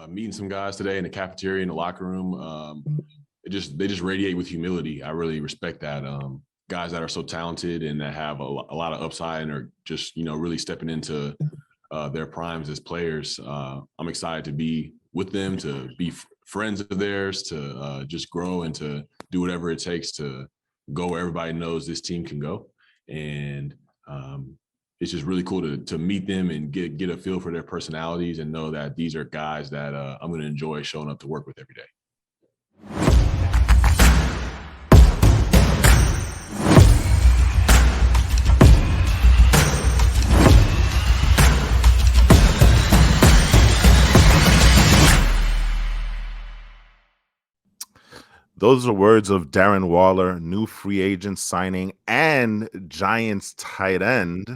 meeting some guys today in the cafeteria, in the locker room. They just radiate with humility. I really respect that. Guys that are so talented and that have a lot of upside and are just, really stepping into their primes as players. I'm excited to be with them, to be friends of theirs, to just grow and to do whatever it takes to go where everybody knows this team can go. And it's just really cool to meet them and get a feel for their personalities and know that these are guys that I'm going to enjoy showing up to work with every day. Those are words of Darren Waller, new free agent signing and Giants tight end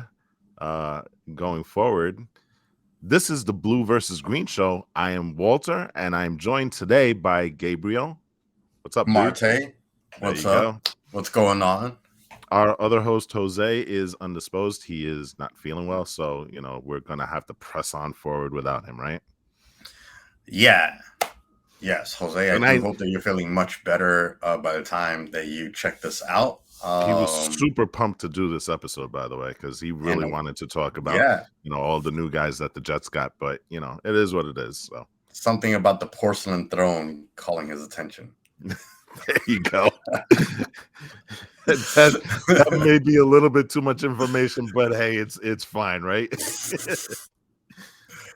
going forward. This is the Blue versus Green show. I am Walter, and I'm joined today by Gabriel. What's up, Marte? Dude? What's up? What's going on? Our other host, Jose, is undisposed. He is not feeling well, so, we're going to have to press on forward without him, right? Yeah. Yes, Jose, I hope that you're feeling much better by the time that you check this out. He was super pumped to do this episode, by the way, because he really wanted to talk about, all the new guys that the Jets got. But, it is what it is. So something about the porcelain throne calling his attention. There you go. that may be a little bit too much information, but hey, it's fine, right?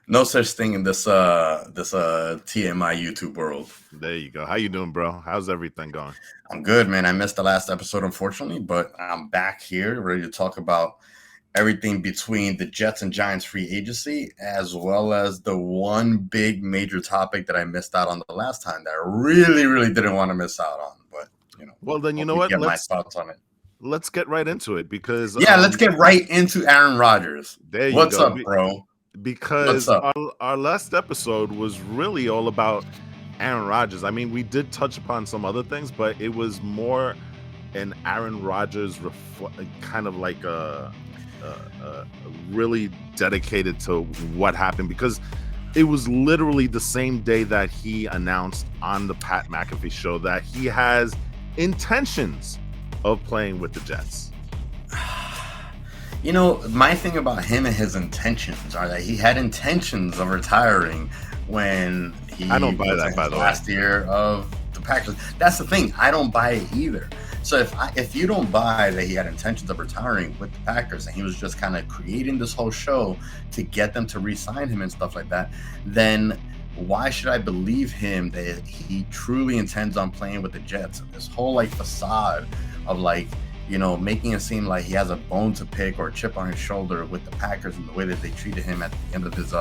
No such thing in this TMI YouTube world. There you go. How you doing, bro? How's everything going? I'm good, man. I missed the last episode, unfortunately, but I'm back here ready to talk about everything between the Jets and Giants free agency, as well as the one big major topic that I missed out on the last time that I really, really didn't want to miss out on. But, well, then, you know what? Get my thoughts on it. Let's get right into it because... let's get right into Aaron Rodgers. There you go. What's up, bro? Because our last episode was really all about Aaron Rodgers. I mean, we did touch upon some other things, but it was more an Aaron Rodgers kind of like a really dedicated to what happened, because it was literally the same day that he announced on the Pat McAfee show that he has intentions of playing with the Jets. My thing about him and his intentions are that he had intentions of retiring when he I don't buy that, by the way. Last year of the Packers. That's the thing. I don't buy it either. So if you don't buy that he had intentions of retiring with the Packers and he was just kind of creating this whole show to get them to re-sign him and stuff like that, then why should I believe him that he truly intends on playing with the Jets? This whole facade of making it seem like he has a bone to pick or a chip on his shoulder with the Packers and the way that they treated him at the end of his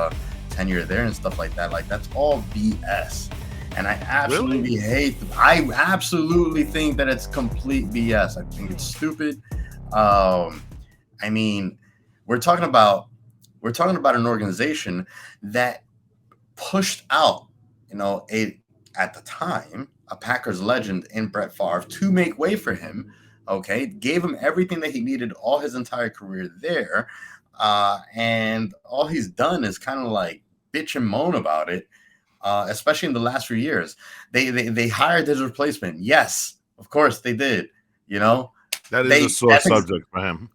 tenure there and stuff like that. that's all BS. And I absolutely I absolutely think that it's complete BS. I think it's stupid. I mean, we're talking about an organization that pushed out, at the time, a Packers legend in Brett Favre to make way for him. Okay, gave him everything that he needed all his entire career there, and all he's done is kind of bitch and moan about it, especially in the last few years. They hired his replacement. Yes, of course they did. That is a sore subject for him.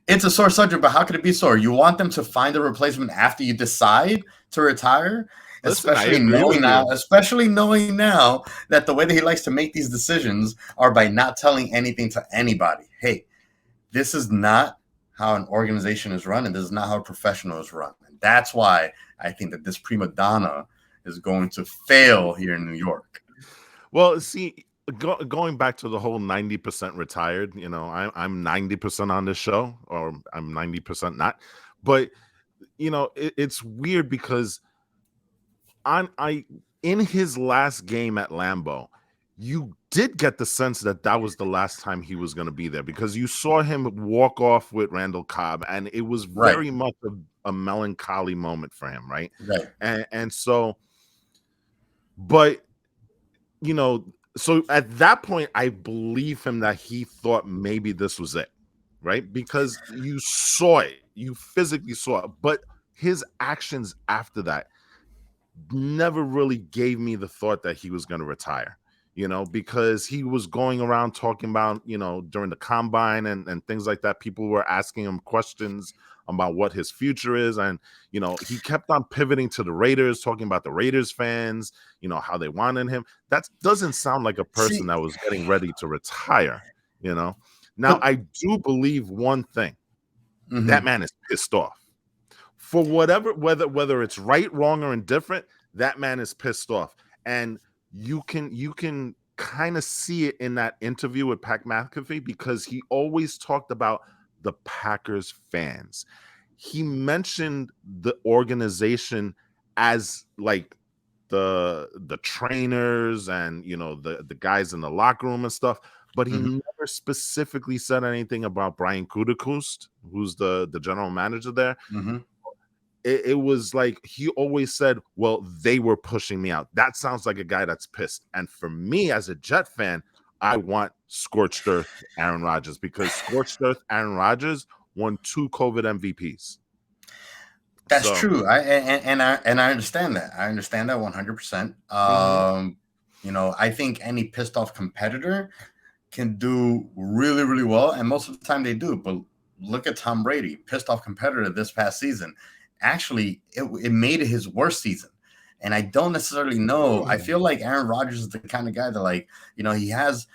It's a sore subject, but how could it be sore? You want them to find a replacement after you decide to retire? Especially knowing now that the way that he likes to make these decisions are by not telling anything to anybody. Hey, this is not how an organization is run, and this is not how a professional is run. And that's why I think that this prima donna is going to fail here in New York. Well, see, going back to the whole 90% retired, I'm 90% on this show, or I'm 90% not. But, it's weird because in his last game at Lambeau, you did get the sense that was the last time he was going to be there, because you saw him walk off with Randall Cobb, and it was very much a melancholy moment for him, right? Right. And so, but, so at that point, I believe him that he thought maybe this was it, right? Because you saw it, you physically saw it, but his actions after that, never really gave me the thought that he was going to retire, because he was going around talking about, during the combine and things like that, people were asking him questions about what his future is. And, he kept on pivoting to the Raiders, talking about the Raiders fans, how they wanted him. That doesn't sound like a person that was getting ready to retire, Now, I do believe one thing. That man is pissed off. For whether it's right, wrong, or indifferent, that man is pissed off. And you can kind of see it in that interview with Pat McAfee, because he always talked about the Packers fans. He mentioned the organization as like the trainers and the guys in the locker room and stuff, but he never specifically said anything about Brian Gutekunst, who's the general manager there. It was like he always said, well, they were pushing me out. That sounds like a guy that's pissed. And for me as a Jet fan, I want scorched earth Aaron Rodgers, because scorched earth Aaron Rodgers won 2 COVID MVPs. That's true. I understand that. I understand that 100%. I think any pissed off competitor can do really, really well, and most of the time they do. But look at Tom Brady, pissed off competitor this past season. Actually, it made it his worst season. And I don't necessarily know. I feel like Aaron Rodgers is the kind of guy that, he has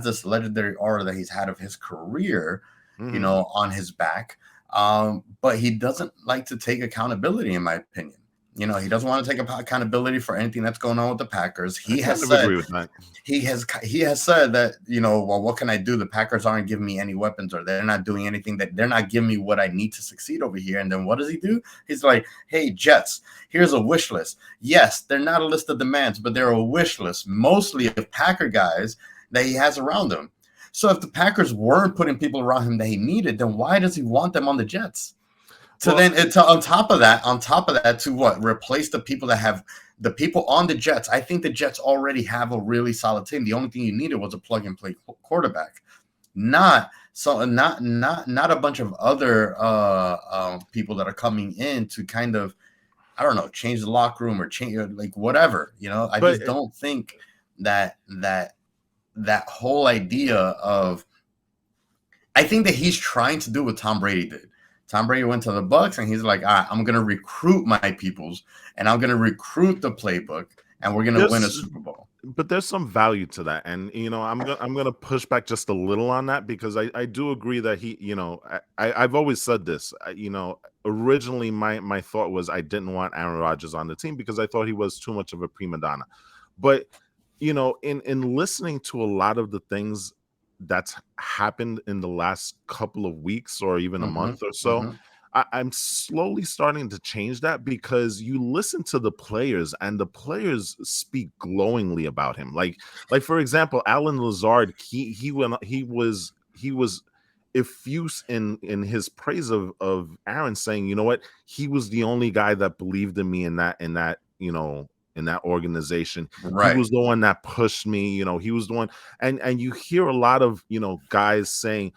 this legendary aura that he's had of his career, on his back. But he doesn't like to take accountability, in my opinion. He doesn't want to take accountability for anything that's going on with the Packers. He has said that, well, what can I do? The Packers aren't giving me any weapons, or they're not doing anything, that they're not giving me what I need to succeed over here. And then what does he do? He's like, hey, Jets, here's a wish list. Yes, they're not a list of demands, but they're a wish list, mostly of Packer guys that he has around him. So if the Packers weren't putting people around him that he needed, then why does he want them on the Jets? So then on top of that, to what? Replace the people that have the people on the Jets. I think the Jets already have a really solid team. The only thing you needed was a plug and play quarterback, not a bunch of other people that are coming in to kind of, I don't know, change the locker room or change like whatever. I just don't think that whole idea of, I think that he's trying to do what Tom Brady did. Tom Brady went to the Bucs and he's like, all right, I'm going to recruit my peoples and I'm going to recruit the playbook and we're going to win a Super Bowl. But there's some value to that. And, I'm going to push back just a little on that, because I do agree that he, I've always said this, originally my thought was I didn't want Aaron Rodgers on the team because I thought he was too much of a prima donna. But, in listening to a lot of the things that's happened in the last couple of weeks or even a month or so, I'm slowly starting to change that, because you listen to the players and the players speak glowingly about him. Like for example, Alan Lazard, he was effuse in his praise of Aaron, saying, you know what, he was the only guy that believed in me in that organization. Right. He was the one that pushed me, he was the one. And you hear a lot of, guys saying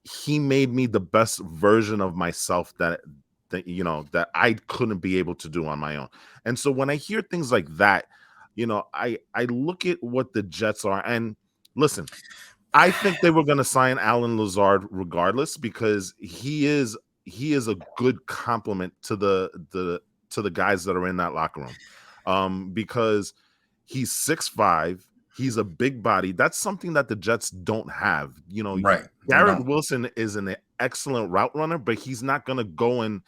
he made me the best version of myself that I couldn't be able to do on my own. And so when I hear things like that, I look at what the Jets are, and listen, I think they were going to sign Alan Lazard regardless, because he is a good compliment to the guys that are in that locker room. Because he's 6'5", he's a big body. That's something that the Jets don't have. Right. Darren Wilson is an excellent route runner, but he's not going to go and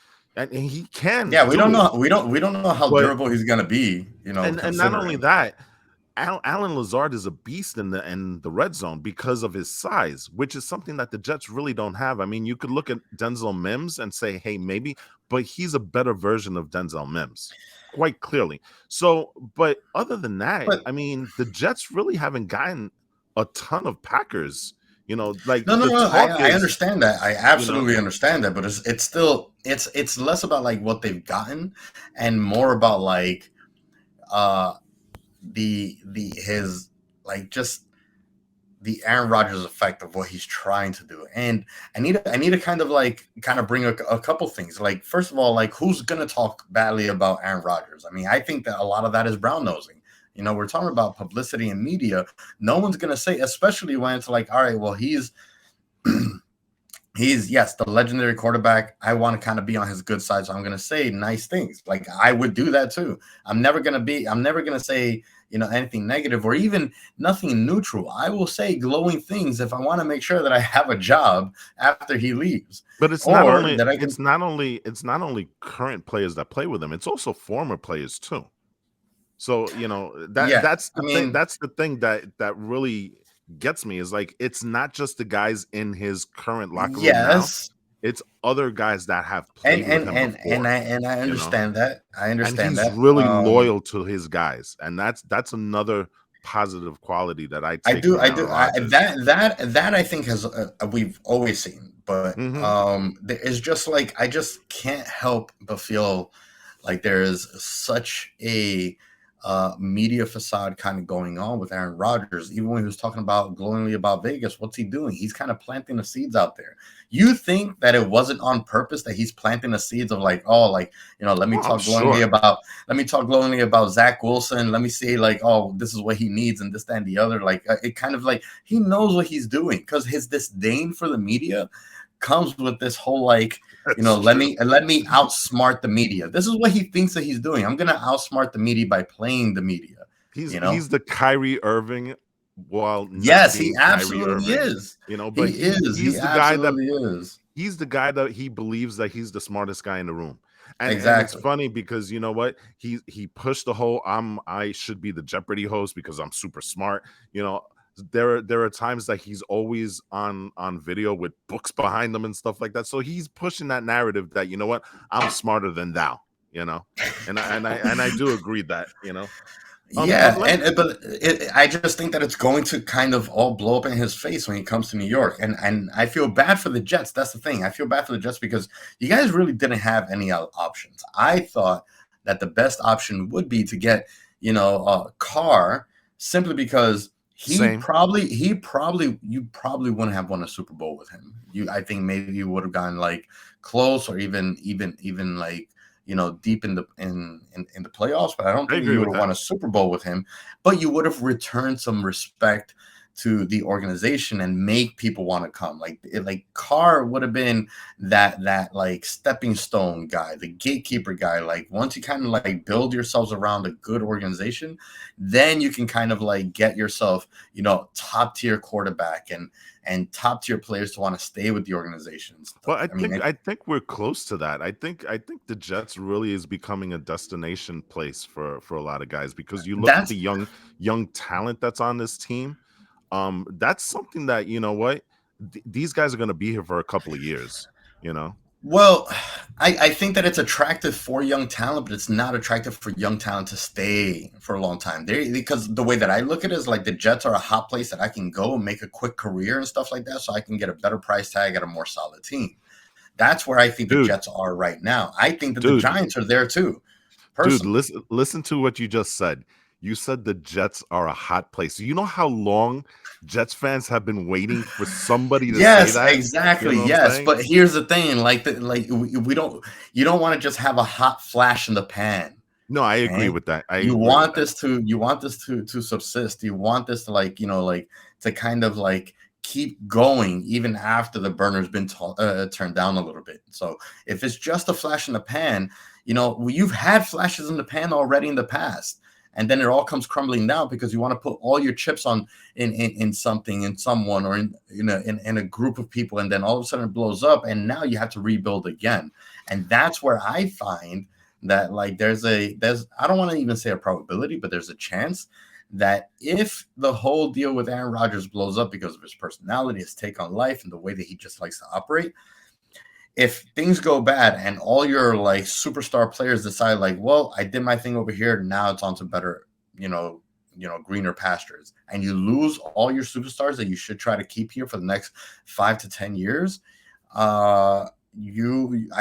he can. Yeah, we don't know. We don't know how durable he's going to be. And not only that, Alan Lazard is a beast in the red zone because of his size, which is something that the Jets really don't have. I mean, you could look at Denzel Mims and say, hey, maybe, but he's a better version of Denzel Mims, quite clearly. So, but other than that, I mean, the Jets really haven't gotten a ton of Packers. No. I understand that. I absolutely understand that, but it's still less about like what they've gotten and more about like his like just the Aaron Rodgers effect of what he's trying to do. And I need to kind of bring a couple things. Like, first of all, like, who's gonna talk badly about Aaron Rodgers? I mean, I think that a lot of that is brown nosing. You know, we're talking about publicity and media. No one's gonna say, especially when it's like, all right, well, he's yes, the legendary quarterback. I want to kind of be on his good side, so I'm going to say nice things. Like, I would do that too. I'm never going to say, you know, anything negative or even nothing neutral. I will say glowing things if I want to make sure that I have a job after he leaves. But it's not only current players that play with him. It's also former players too. So, you know, that's the thing that really gets me is like, it's not just the guys in his current locker room now. It's other guys that have played with him before. And I understand that. I understand that. He's really loyal to his guys, and that's another positive quality that I take. That I think has we've always seen, but it's just like, I just can't help but feel like there is such a media facade kind of going on with Aaron Rodgers. Even when he was talking about glowingly about Vegas, what's he doing? He's kind of planting the seeds out there. You think that it wasn't on purpose that he's planting the seeds of like, oh, like, you know, let me talk glowingly about Zach Wilson. Let me say like, oh, this is what he needs and this, that, and the other. Like, it kind of like, he knows what he's doing, because his disdain for the media comes with this whole like, you know, let me outsmart the media. This is what he thinks that he's doing. I'm gonna outsmart the media by playing the media. He's the Kyrie Irving. Well, yes, he absolutely is. You know, but he's the guy that he believes that he's the smartest guy in the room. And it's funny because, you know what, he pushed the whole I should be the Jeopardy host because I'm super smart. You know, there are times that he's always on video with books behind him and stuff like that. So he's pushing that narrative that, you know what, I'm smarter than thou, you know, and I do agree that, you know. I just think that it's going to kind of all blow up in his face when he comes to New York, and I feel bad for the Jets. That's the thing. I feel bad for the Jets because you guys really didn't have any options. I thought that the best option would be to get, you know, Carr, simply because you probably wouldn't have won a Super Bowl with him. I think maybe you would have gotten like close or even like, you know, deep in the playoffs, but I don't think you would have won a Super Bowl with him. But you would have returned some respect to the organization and make people want to come. Like Carr would have been that like stepping stone guy, the gatekeeper guy. Like, once you kind of like build yourselves around a good organization, then you can kind of like get yourself, you know, top tier quarterback and top tier players to want to stay with the organizations. Well, I think we're close to that. I think the Jets really is becoming a destination place for a lot of guys, because you look at the young talent that's on this team. That's something that, you know what, these guys are going to be here for a couple of years, you know. Well, I think that it's attractive for young talent, but it's not attractive for young talent to stay for a long time. Because the way that I look at it is like, the Jets are a hot place that I can go and make a quick career and stuff like that, so I can get a better price tag at a more solid team. That's where I think the Jets are right now. I think that the Giants are there too. Personally. Dude, listen to what you just said. You said the Jets are a hot place. You know how long Jets fans have been waiting for somebody to say that? Yes, exactly. You know, yes, but here's the thing: you don't want to just have a hot flash in the pan. No, I agree with that. You want this to subsist. You want this to to kind of like keep going even after the burner's been turned down a little bit. So if it's just a flash in the pan, you know, you've had flashes in the pan already in the past. And then it all comes crumbling down because you want to put all your chips on in something, in someone, or in a group of people, and then all of a sudden it blows up, and now you have to rebuild again. And that's where I find that like there's I don't want to even say a probability, but there's a chance that if the whole deal with Aaron Rodgers blows up because of his personality, his take on life, and the way that he just likes to operate, if things go bad and all your like superstar players decide like, well, I did my thing over here, now it's on to better, greener pastures, and you lose all your superstars that you should try to keep here for the next 5 to 10 years, I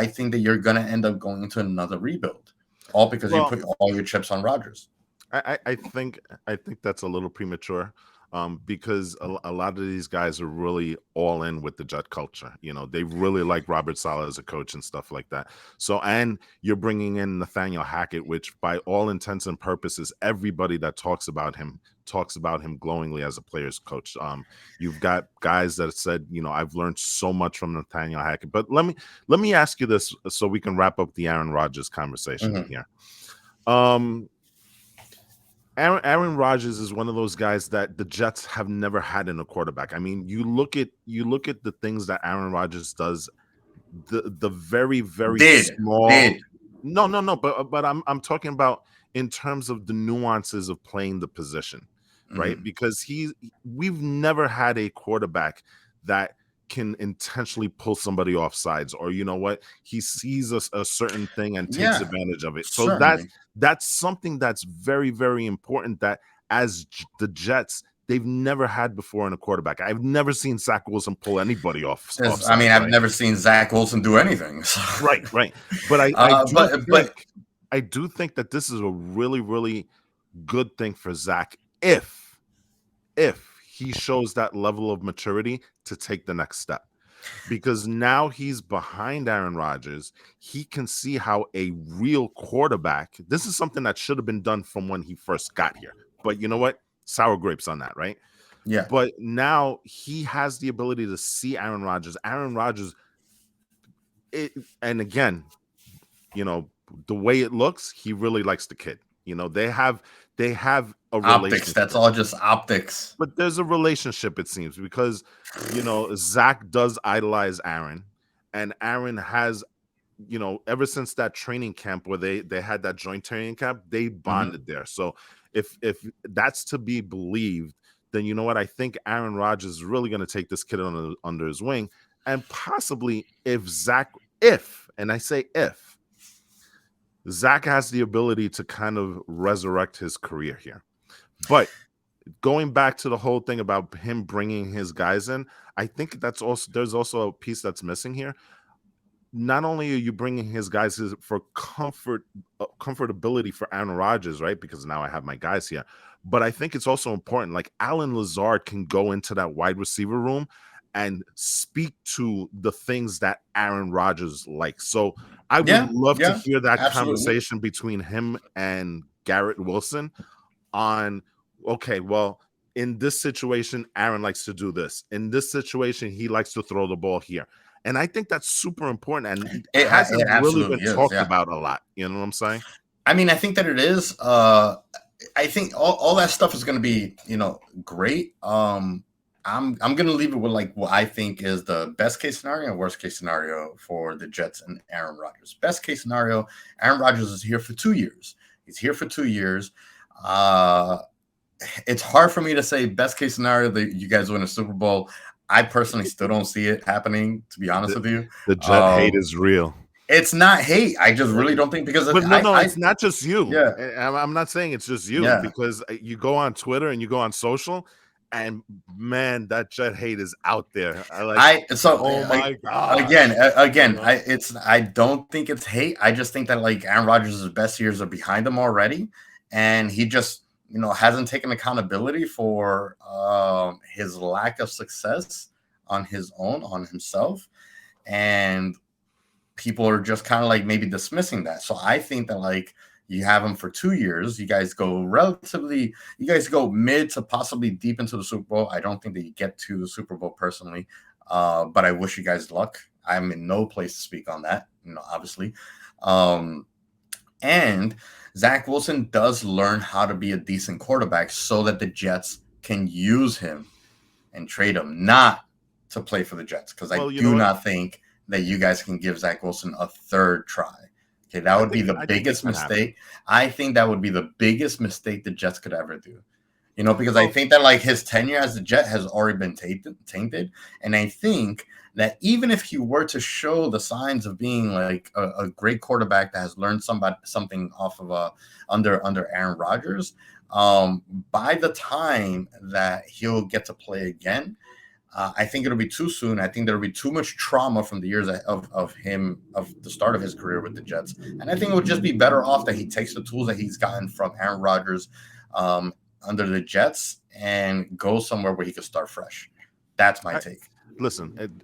think that you're going to end up going into another rebuild, all because you put all your chips on Rodgers. I think that's a little premature. because a lot of these guys are really all in with the Jet culture. You know, they really like Robert Saleh as a coach and stuff like that. So, and you're bringing in Nathaniel Hackett, which by all intents and purposes, everybody that talks about him glowingly as a player's coach. You've got guys that said, you know, I've learned so much from Nathaniel Hackett. But let me ask you this so we can wrap up the Aaron Rodgers conversation here. Aaron Rodgers is one of those guys that the Jets have never had in a quarterback. I mean, you look at the things that Aaron Rodgers does, the very small. No, but I'm talking about in terms of the nuances of playing the position, right? Because we've never had a quarterback that can intentionally pull somebody off sides, or you know what, he sees a certain thing and takes advantage of it. So certainly. that's something that's very, very important that as the Jets, they've never had before in a quarterback. I've never seen Zach Wilson pull anybody off. I mean, I've never seen Zach Wilson do anything. So. Right. But I do think that this is a really, really good thing for Zach if he shows that level of maturity to take the next step. Because now he's behind Aaron Rodgers. He can see how a real quarterback, this is something that should have been done from when he first got here. But you know what? Sour grapes on that, right? Yeah. But now he has the ability to see Aaron Rodgers. And again, you know, the way it looks, he really likes the kid. You know, they have a optics. That's all just optics. But there's a relationship, it seems, because, you know, Zach does idolize Aaron, and Aaron has, you know, ever since that training camp where they had that joint training camp, they bonded there. So if that's to be believed, then you know what? I think Aaron Rodgers is really going to take this kid under his wing, and possibly if Zach has the ability to kind of resurrect his career here. But going back to the whole thing about him bringing his guys in, I think there's also a piece that's missing here. Not only are you bringing his guys for comfortability for Aaron Rodgers, right? Because now I have my guys here. But I think it's also important. Like Alan Lazard can go into that wide receiver room and speak to the things that Aaron Rodgers likes. So I would love to hear that conversation between him and Garrett Wilson on, okay, well, in this situation, Aaron likes to do this. In this situation, he likes to throw the ball here. And I think that's super important. And it hasn't really been talked about a lot. You know what I'm saying? I mean, I think that it is. I think all that stuff is going to be, you know, great. I'm going to leave it with like what I think is the best case scenario and worst case scenario for the Jets and Aaron Rodgers. Best case scenario, Aaron Rodgers is here for 2 years. He's here for 2 years. It's hard for me to say best case scenario that you guys win a Super Bowl. I personally still don't see it happening, to be honest with you. The Jet hate is real. It's not hate. I just really don't think because it's not just you. Yeah, I'm not saying it's just you because you go on Twitter and you go on social. And man, that Jet hate is out there. Oh my God. Again, I don't think it's hate. I just think that like Aaron Rodgers' best years are behind him already, and he just, you know, hasn't taken accountability for his lack of success on his own, on himself, and people are just kind of like maybe dismissing that. So I think that like you have him for 2 years. You guys go mid to possibly deep into the Super Bowl. I don't think that you get to the Super Bowl personally, but I wish you guys luck. I'm in no place to speak on that, you know, obviously. And Zach Wilson does learn how to be a decent quarterback so that the Jets can use him and trade him, not to play for the Jets, because I do not think that you guys can give Zach Wilson a third try. Okay, that would be the biggest mistake. I think that would be the biggest mistake the Jets could ever do. You know, because I think that like his tenure as a Jet has already been tainted. And I think that even if he were to show the signs of being like a great quarterback that has learned something off of under Aaron Rodgers, by the time that he'll get to play again, I think it'll be too soon. I think there'll be too much trauma from the years of the start of his career with the Jets. And I think it would just be better off that he takes the tools that he's gotten from Aaron Rodgers under the Jets and go somewhere where he could start fresh. That's my take. Listen,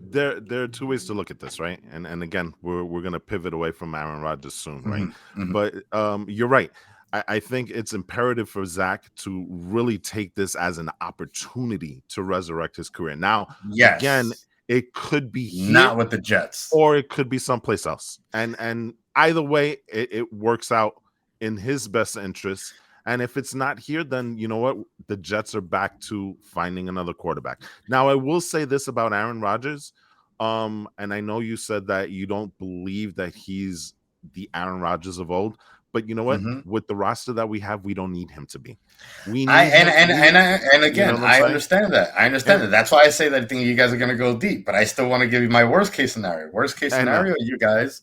there are two ways to look at this, right? And again, we're gonna pivot away from Aaron Rodgers soon, right? Mm-hmm. But you're right. I think it's imperative for Zach to really take this as an opportunity to resurrect his career. Now, again, it could be here, not with the Jets, or it could be someplace else. And either way, it works out in his best interest. And if it's not here, then you know what? The Jets are back to finding another quarterback. Now, I will say this about Aaron Rodgers. And I know you said that you don't believe that he's the Aaron Rodgers of old. But you know what? Mm-hmm. With the roster that we have, we don't need him to be. We need and again, I understand that. I understand that. That's why I say that I think you guys are going to go deep. But I still want to give you my worst case scenario. Worst case scenario, you guys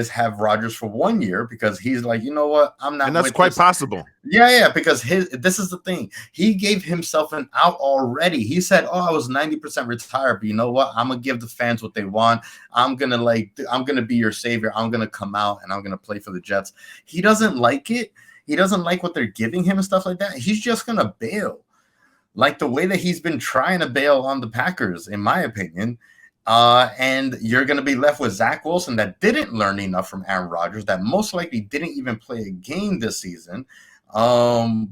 have Rodgers for 1 year because he's like, you know what? I'm not. And that's quite possible. Yeah, because this is the thing. He gave himself an out already. He said, "Oh, I was 90% retired, but you know what? I'm gonna give the fans what they want. I'm gonna be your savior. I'm gonna come out and I'm gonna play for the Jets." He doesn't like it. He doesn't like what they're giving him and stuff like that. He's just gonna bail, like the way that he's been trying to bail on the Packers, in my opinion. And you're going to be left with Zach Wilson that didn't learn enough from Aaron Rodgers, that most likely didn't even play a game this season,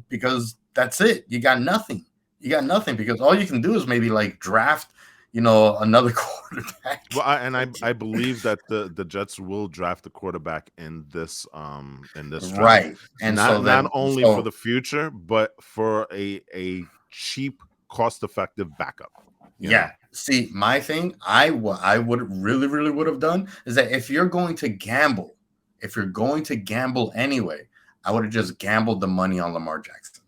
because that's it. You got nothing. Because all you can do is maybe like draft, another quarterback. Well, I believe that the Jets will draft a quarterback in this draft. Right, and not only for the future, but for a cheap, cost-effective backup. Yeah. See, my thing, I would really would have done is that if you're going to gamble anyway, I would have just gambled the money on Lamar Jackson.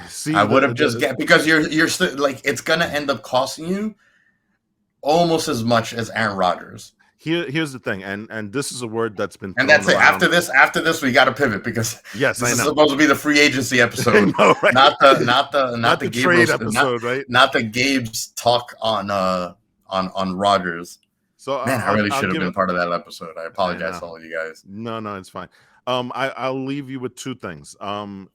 See, I would have because you're still like, it's gonna end up costing you almost as much as Aaron Rodgers. Here's the thing, and this is a word that's been, and that's it. After this, we got to pivot because this is supposed to be the free agency episode, know, right? not the trade episode, right? Not the Gabe's talk on Rodgers. So man, I really should have been part of that episode. I apologize to all of you guys. No, it's fine. I'll leave you with two things. And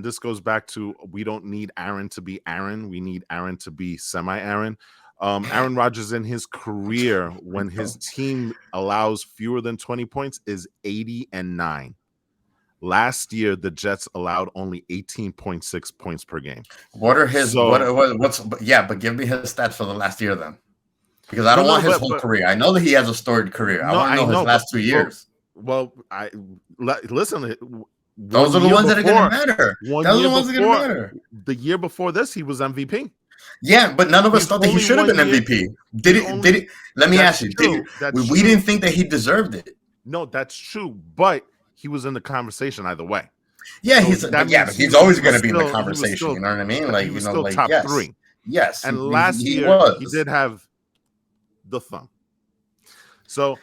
this goes back to, we don't need Aaron to be Aaron. We need Aaron to be semi-Aaron. Aaron Rodgers in his career, when his team allows fewer than 20 points, is 80-9. Last year, the Jets allowed only 18.6 points per game. What are his? But give me his stats for the last year then, because I don't want his whole career. I know that he has a storied career. I want to know his last 2 years. Well, listen. Those are the ones that are going to matter. Those are the ones that are going to matter. The year before this, he was MVP. Yeah, but none of us thought that he should have been MVP. Did it? Let me ask you. We didn't think that he deserved it. No, that's true. But he was in the conversation either way. Yeah, he's always going to be in the conversation. You know what I mean? Like, top three. Yes, and last year he did have the thumb. So,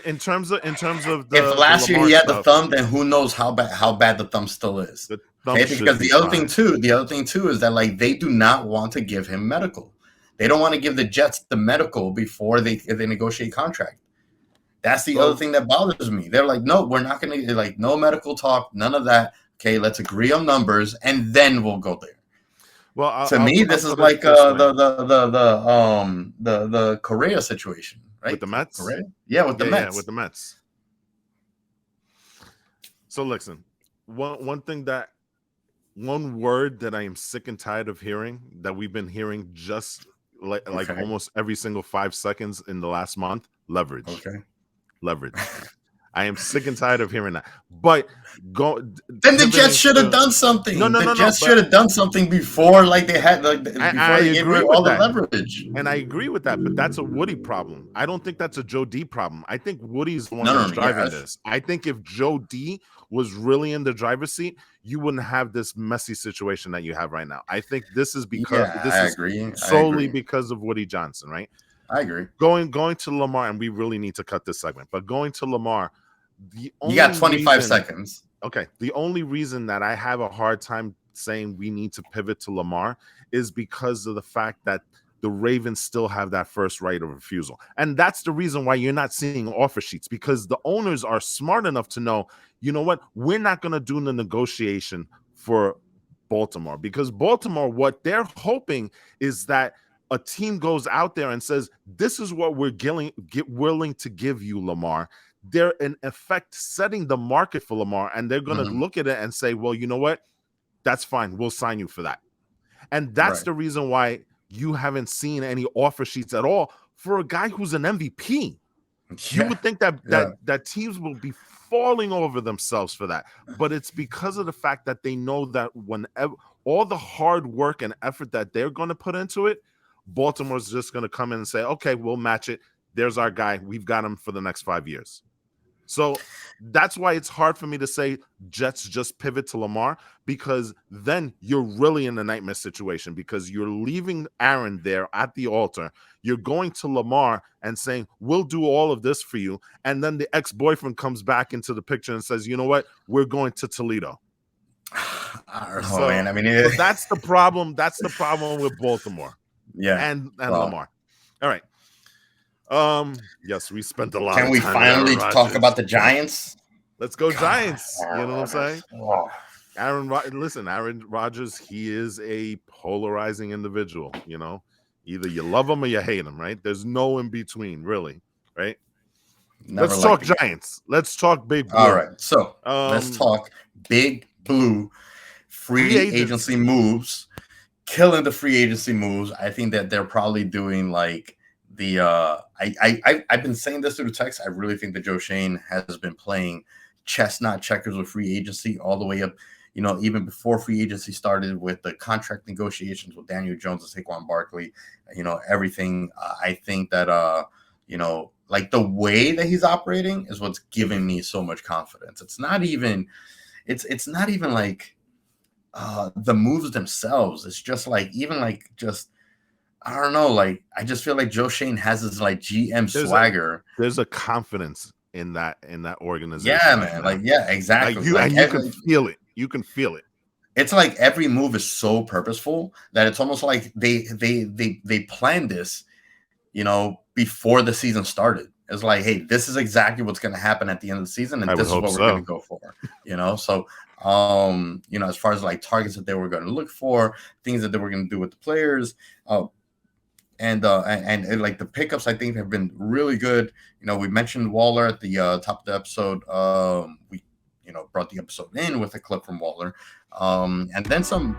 in terms of if last year he had the thumb, then who knows how bad the thumb still is. Okay, because the other thing too is that, like, they do not want to give him medical. They don't want to give the Jets the medical before they negotiate contract. That's the other thing that bothers me. They're like, no, we're not going to, like, no medical talk, none of that. Okay, let's agree on numbers and then we'll go there. Well, this is like the Correa situation, right? With the Mets? Correa? Yeah, with the Mets. Yeah, with the Mets. So listen, one word that I am sick and tired of hearing, that we've been hearing just like almost every single 5 seconds in the last month: leverage. Okay. Leverage. I am sick and tired of hearing that. But then the Jets should have done something. The Jets should have done something before, like they had, like before they gave away all the leverage. And I agree with that, but that's a Woody problem. I don't think that's a Joe D problem. I think Woody's the one that's driving this. I think if Joe D was really in the driver's seat, you wouldn't have this messy situation that you have right now. I think this is because solely because of Woody Johnson, right? I agree. Going to Lamar, and we really need to cut this segment, but going to Lamar, you got 25 seconds. Okay. The only reason that I have a hard time saying we need to pivot to Lamar is because of the fact that the Ravens still have that first right of refusal. And that's the reason why you're not seeing offer sheets, because the owners are smart enough to know, you know what, we're not going to do the negotiation for Baltimore, because Baltimore, what they're hoping is that a team goes out there and says, this is what we're willing to give you, Lamar. They're in effect setting the market for Lamar, and they're going to look at it and say, well, you know what? That's fine. We'll sign you for that. And that's the reason why you haven't seen any offer sheets at all for a guy who's an MVP. You would think that teams will be falling over themselves for that. But it's because of the fact that they know that whenever all the hard work and effort that they're going to put into it, Baltimore's just going to come in and say, okay, we'll match it. There's our guy. We've got him for the next 5 years. So that's why it's hard for me to say Jets just pivot to Lamar, because then you're really in a nightmare situation, because you're leaving Aaron there at the altar. You're going to Lamar and saying, we'll do all of this for you. And then the ex-boyfriend comes back into the picture and says, you know what? We're going to Toledo. Man. I mean, so that's the problem. That's the problem with Baltimore. Yeah. And Lamar. All right. Yes, we spent a lot. Can we finally talk about the Giants? Let's go Giants. You know what I'm saying? Aaron Rodgers, he is a polarizing individual. You know, either you love him or you hate him, right? There's no in between, really, right? Let's talk Giants. Let's talk Big Blue. All right, so let's talk Big Blue free agency moves. Killing the free agency moves. I think that they're probably doing like the I've been saying this through the text. I really think that Joe Schoen has been playing chess, not checkers, with free agency all the way up. You know, even before free agency started with the contract negotiations with Daniel Jones and Saquon Barkley, you know, everything. I think that you know, like the way that he's operating is what's giving me so much confidence. It's not even like the moves themselves. It's just like, even like, just, I don't know, like I just feel like Joe Schoen has his like GM swagger. There's a confidence in that organization. Yeah, man. Like, yeah, exactly. Like you can feel it. You can feel it. It's like every move is so purposeful that it's almost like they planned this, you know, before the season started. It's like, hey, this is exactly what's going to happen at the end of the season, and this is what we're going to go for. You know, so you know, as far as like targets that they were going to look for, things that they were going to do with the players, and like the pickups, I think have been really good. You know, we mentioned Waller at the top of the episode. We, you know, brought the episode in with a clip from Waller, and then some.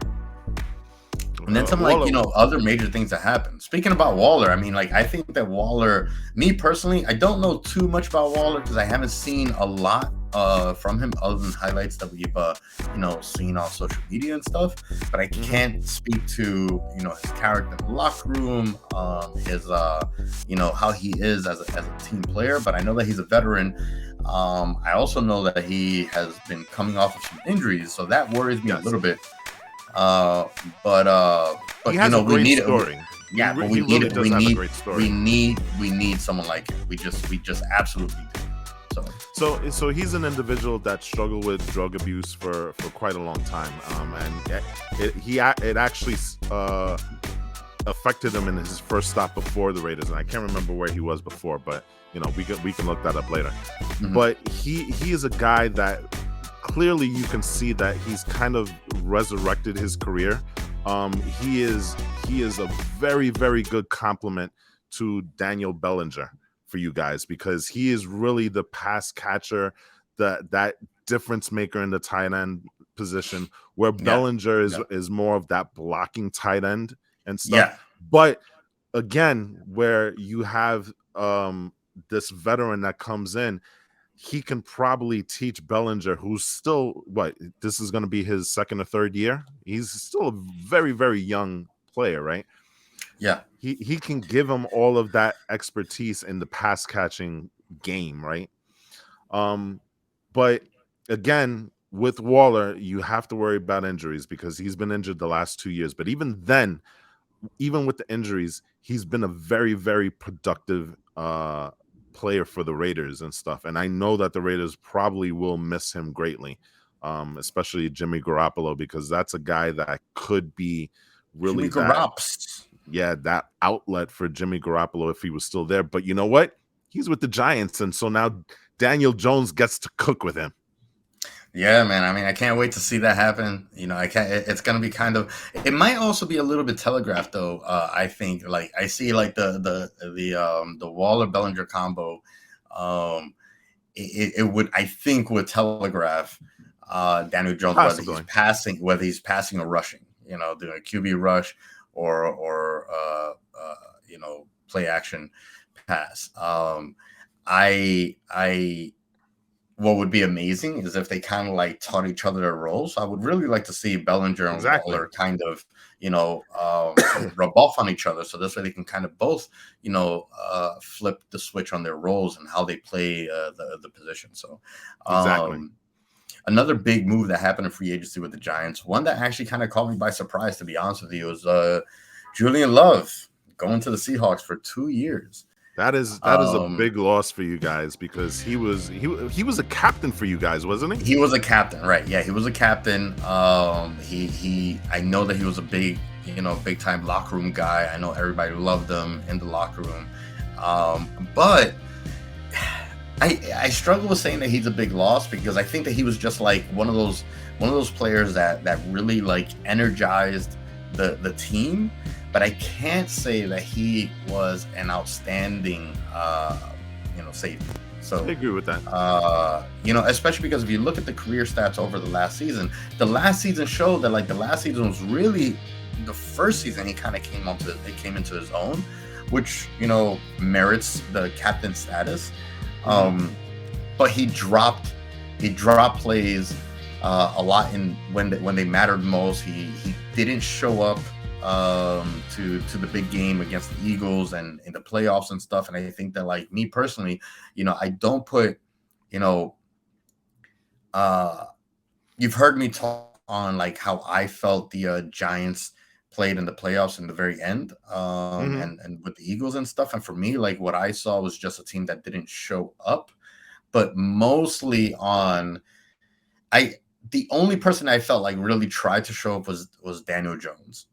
And then some Waller, like, you know, other major things that happened. Speaking about Waller, I mean, like, I think that Waller, me personally, I don't know too much about Waller because I haven't seen a lot from him other than highlights that we've, you know, seen on social media and stuff. But I can't speak to, you know, his character in the locker room, his, you know, how he is as a team player. But I know that he's a veteran. I also know that he has been coming off of some injuries, so that worries me a little bit. But you know, we need story. Yeah, but we need someone like him. We just absolutely do. So he's an individual that struggled with drug abuse for quite a long time, and it actually affected him in his first stop before the Raiders, and I can't remember where he was before, but you know, we can look that up later. Mm-hmm. But he is a guy that clearly you can see that he's kind of resurrected his career. He is a very, very good complement to Daniel Bellinger for you guys, because he is really the pass catcher, that difference maker in the tight end position, where Bellinger is more of that blocking tight end and stuff. Yeah. But again, where you have this veteran that comes in, he can probably teach Bellinger, who's still, this is going to be his second or third year. He's still a very, very young player, right? Yeah. He can give him all of that expertise in the pass catching game, right? But again, with Waller, you have to worry about injuries because he's been injured the last 2 years. But even then, even with the injuries, he's been a very, very productive player for the Raiders and stuff. And I know that the Raiders probably will miss him greatly, especially Jimmy Garoppolo, because that's a guy that could be really that outlet for Jimmy Garoppolo if he was still there. But you know what? He's with the Giants, and so now Daniel Jones gets to cook with him. Yeah, man. I mean, I can't wait to see that happen. I can't. It's gonna be kind of. It might also be a little bit telegraphed, though. I think, like, I see, like, the Waller Bellinger combo. It would, I think, would telegraph Daniel Jones whether he's passing or rushing. Doing a QB rush or play action pass. What would be amazing is if they kind of like taught each other their roles. I would really like to see Bellinger and Waller kind of, rub off on each other. So this way they can kind of both, flip the switch on their roles and how they play the position. So another big move that happened in free agency with the Giants, one that actually kind of caught me by surprise, to be honest with you, was Julian Love going to the Seahawks for 2 years. That is a big loss for you guys, because he was a captain for you guys, wasn't he? He was a captain, right? Yeah, he was a captain. I know that he was a big time locker room guy. I know everybody loved him in the locker room. But I struggle with saying that he's a big loss, because I think that he was just like one of those players that really like energized the team. But I can't say that he was an outstanding, safety. So I agree with that. Especially because if you look at the career stats over the last season showed that, like, the last season was really the first season he kind of came into his own, which merits the captain status. But he dropped plays a lot when they mattered most. He didn't show up to the big game against the Eagles and in the playoffs and stuff. And I think that, like, me personally, I don't put, you've heard me talk on like how I felt the Giants played in the playoffs in the very end, and with the Eagles and stuff. And for me, like, what I saw was just a team that didn't show up, but mostly the only person I felt like really tried to show up was Daniel Jones.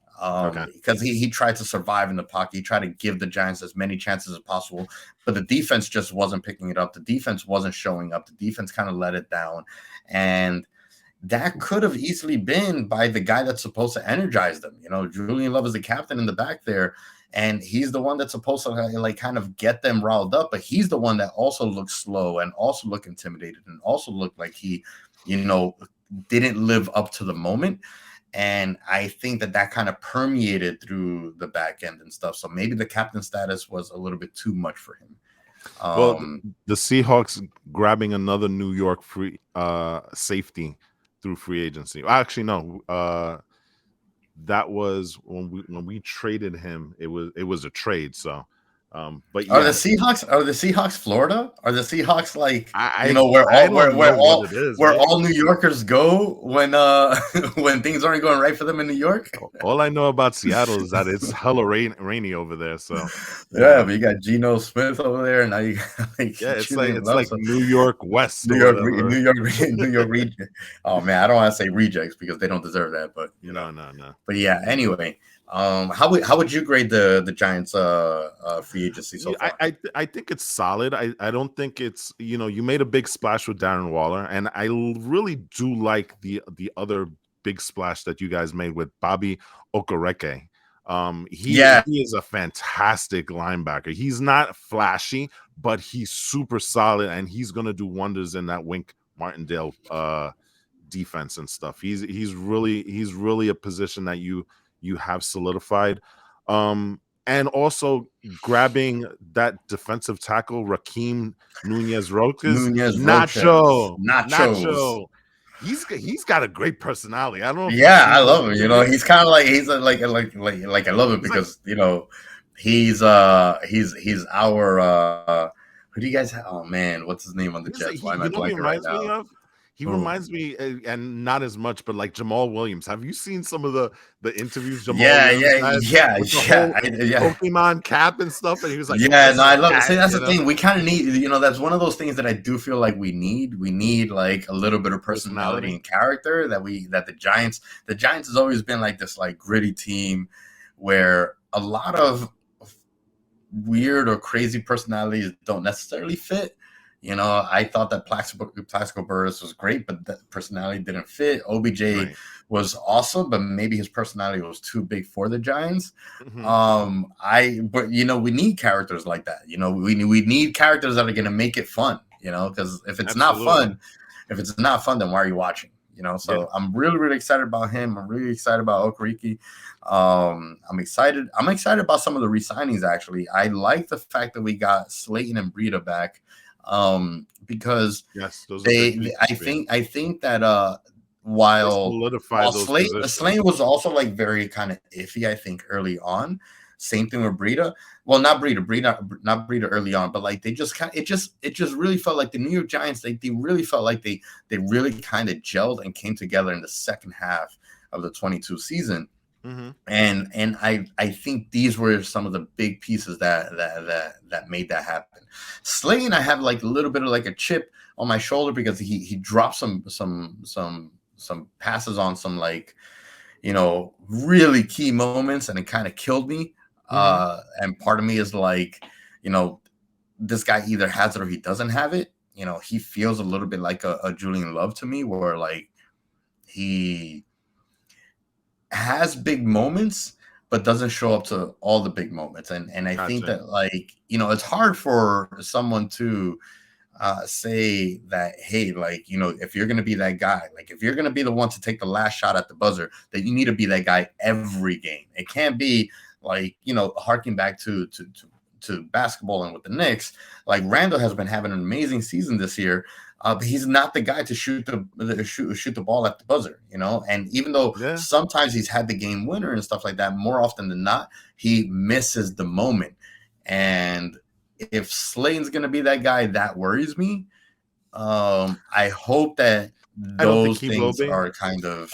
Because he tried to survive in the pocket. He tried to give the Giants as many chances as possible, but the defense just wasn't picking it up. The defense wasn't showing up. The defense kind of let it down. And that could have easily been by the guy that's supposed to energize them. Julian Love is the captain in the back there, and he's the one that's supposed to, like, kind of get them riled up. But he's the one that also looked slow and also looked intimidated and also looked like he, didn't live up to the moment. And I think that kind of permeated through the back end and stuff. So maybe the captain status was a little bit too much for him. The Seahawks grabbing another New York free safety through free agency. Actually, no. That was when we traded him. It was a trade. So, but yeah. Are the Seahawks Florida? Are the Seahawks like where all New Yorkers go when when things aren't going right for them in New York? All I know about Seattle is that it's hella rainy over there. So yeah, but you got Geno Smith over there, and now you got, like, it's like New York West, New York region. Oh man, I don't want to say rejects because they don't deserve that, but no. But yeah, anyway. How would you grade the Giants free agency so far? I think it's solid. I don't think it's, you made a big splash with Darren Waller, and I really do like the other big splash that you guys made with Bobby Okereke. He is a fantastic linebacker. He's not flashy, but he's super solid, and he's gonna do wonders in that Wink Martindale defense and stuff. He's really a position that you have solidified. And also grabbing that defensive tackle, Raheem Nunez-Roches. Nacho. He's got a great personality. I don't know. I love him. He's kind of like I love it because he's our who do you guys have? Oh man, what's his name on the Jets? Why am I blanking right now? He reminds me, and not as much, but like Jamal Williams. Have you seen some of the interviews? Jamal Williams Pokemon cap and stuff, and he was like, I love it. See, that's the thing. We kind of need, that's one of those things that I do feel like we need. We need like a little bit of personality and character that the Giants has always been like this like gritty team where a lot of weird or crazy personalities don't necessarily fit. You know, I thought that Plaxico Burress was great, but that personality didn't fit. OBJ was awesome, but maybe his personality was too big for the Giants. But you know, we need characters like that. You know, we need characters that are going to make it fun. You know, because if it's not fun, then why are you watching? You know, so I'm really excited about him. I'm really excited about Okereke. I'm excited about some of the re-signings. Actually, I like the fact that we got Slayton and Breida back. Because I think that while Slayton was also like very kind of iffy, I think early on. Same thing with Breida. Well, not Breida early on, but like they just it just really felt like the New York Giants. They really felt like they really kind of gelled and came together in the second half of the 22 season. And I think these were some of the big pieces that made that happen. Slayton, I have like a little bit of like a chip on my shoulder because he dropped some passes on some, like, you know, really key moments, and it kind of killed me. And part of me is like, you know, this guy either has it or he doesn't have it. You know, he feels a little bit like a Julian Love to me, where like he has big moments but doesn't show up to all the big moments, and I think that, like, you know, it's hard for someone to say that, hey, like, you know, if you're going to be that guy, like if you're going to be the one to take the last shot at the buzzer, that you need to be that guy every game. It can't be like, you know, harking back to basketball and with the Knicks, like Randall has been having an amazing season this year. But he's not the guy to shoot the ball at the buzzer, you know. And even though sometimes he's had the game winner and stuff like that, more often than not, he misses the moment. And if Slayton's going to be that guy, that worries me. I hope that those things are kind of,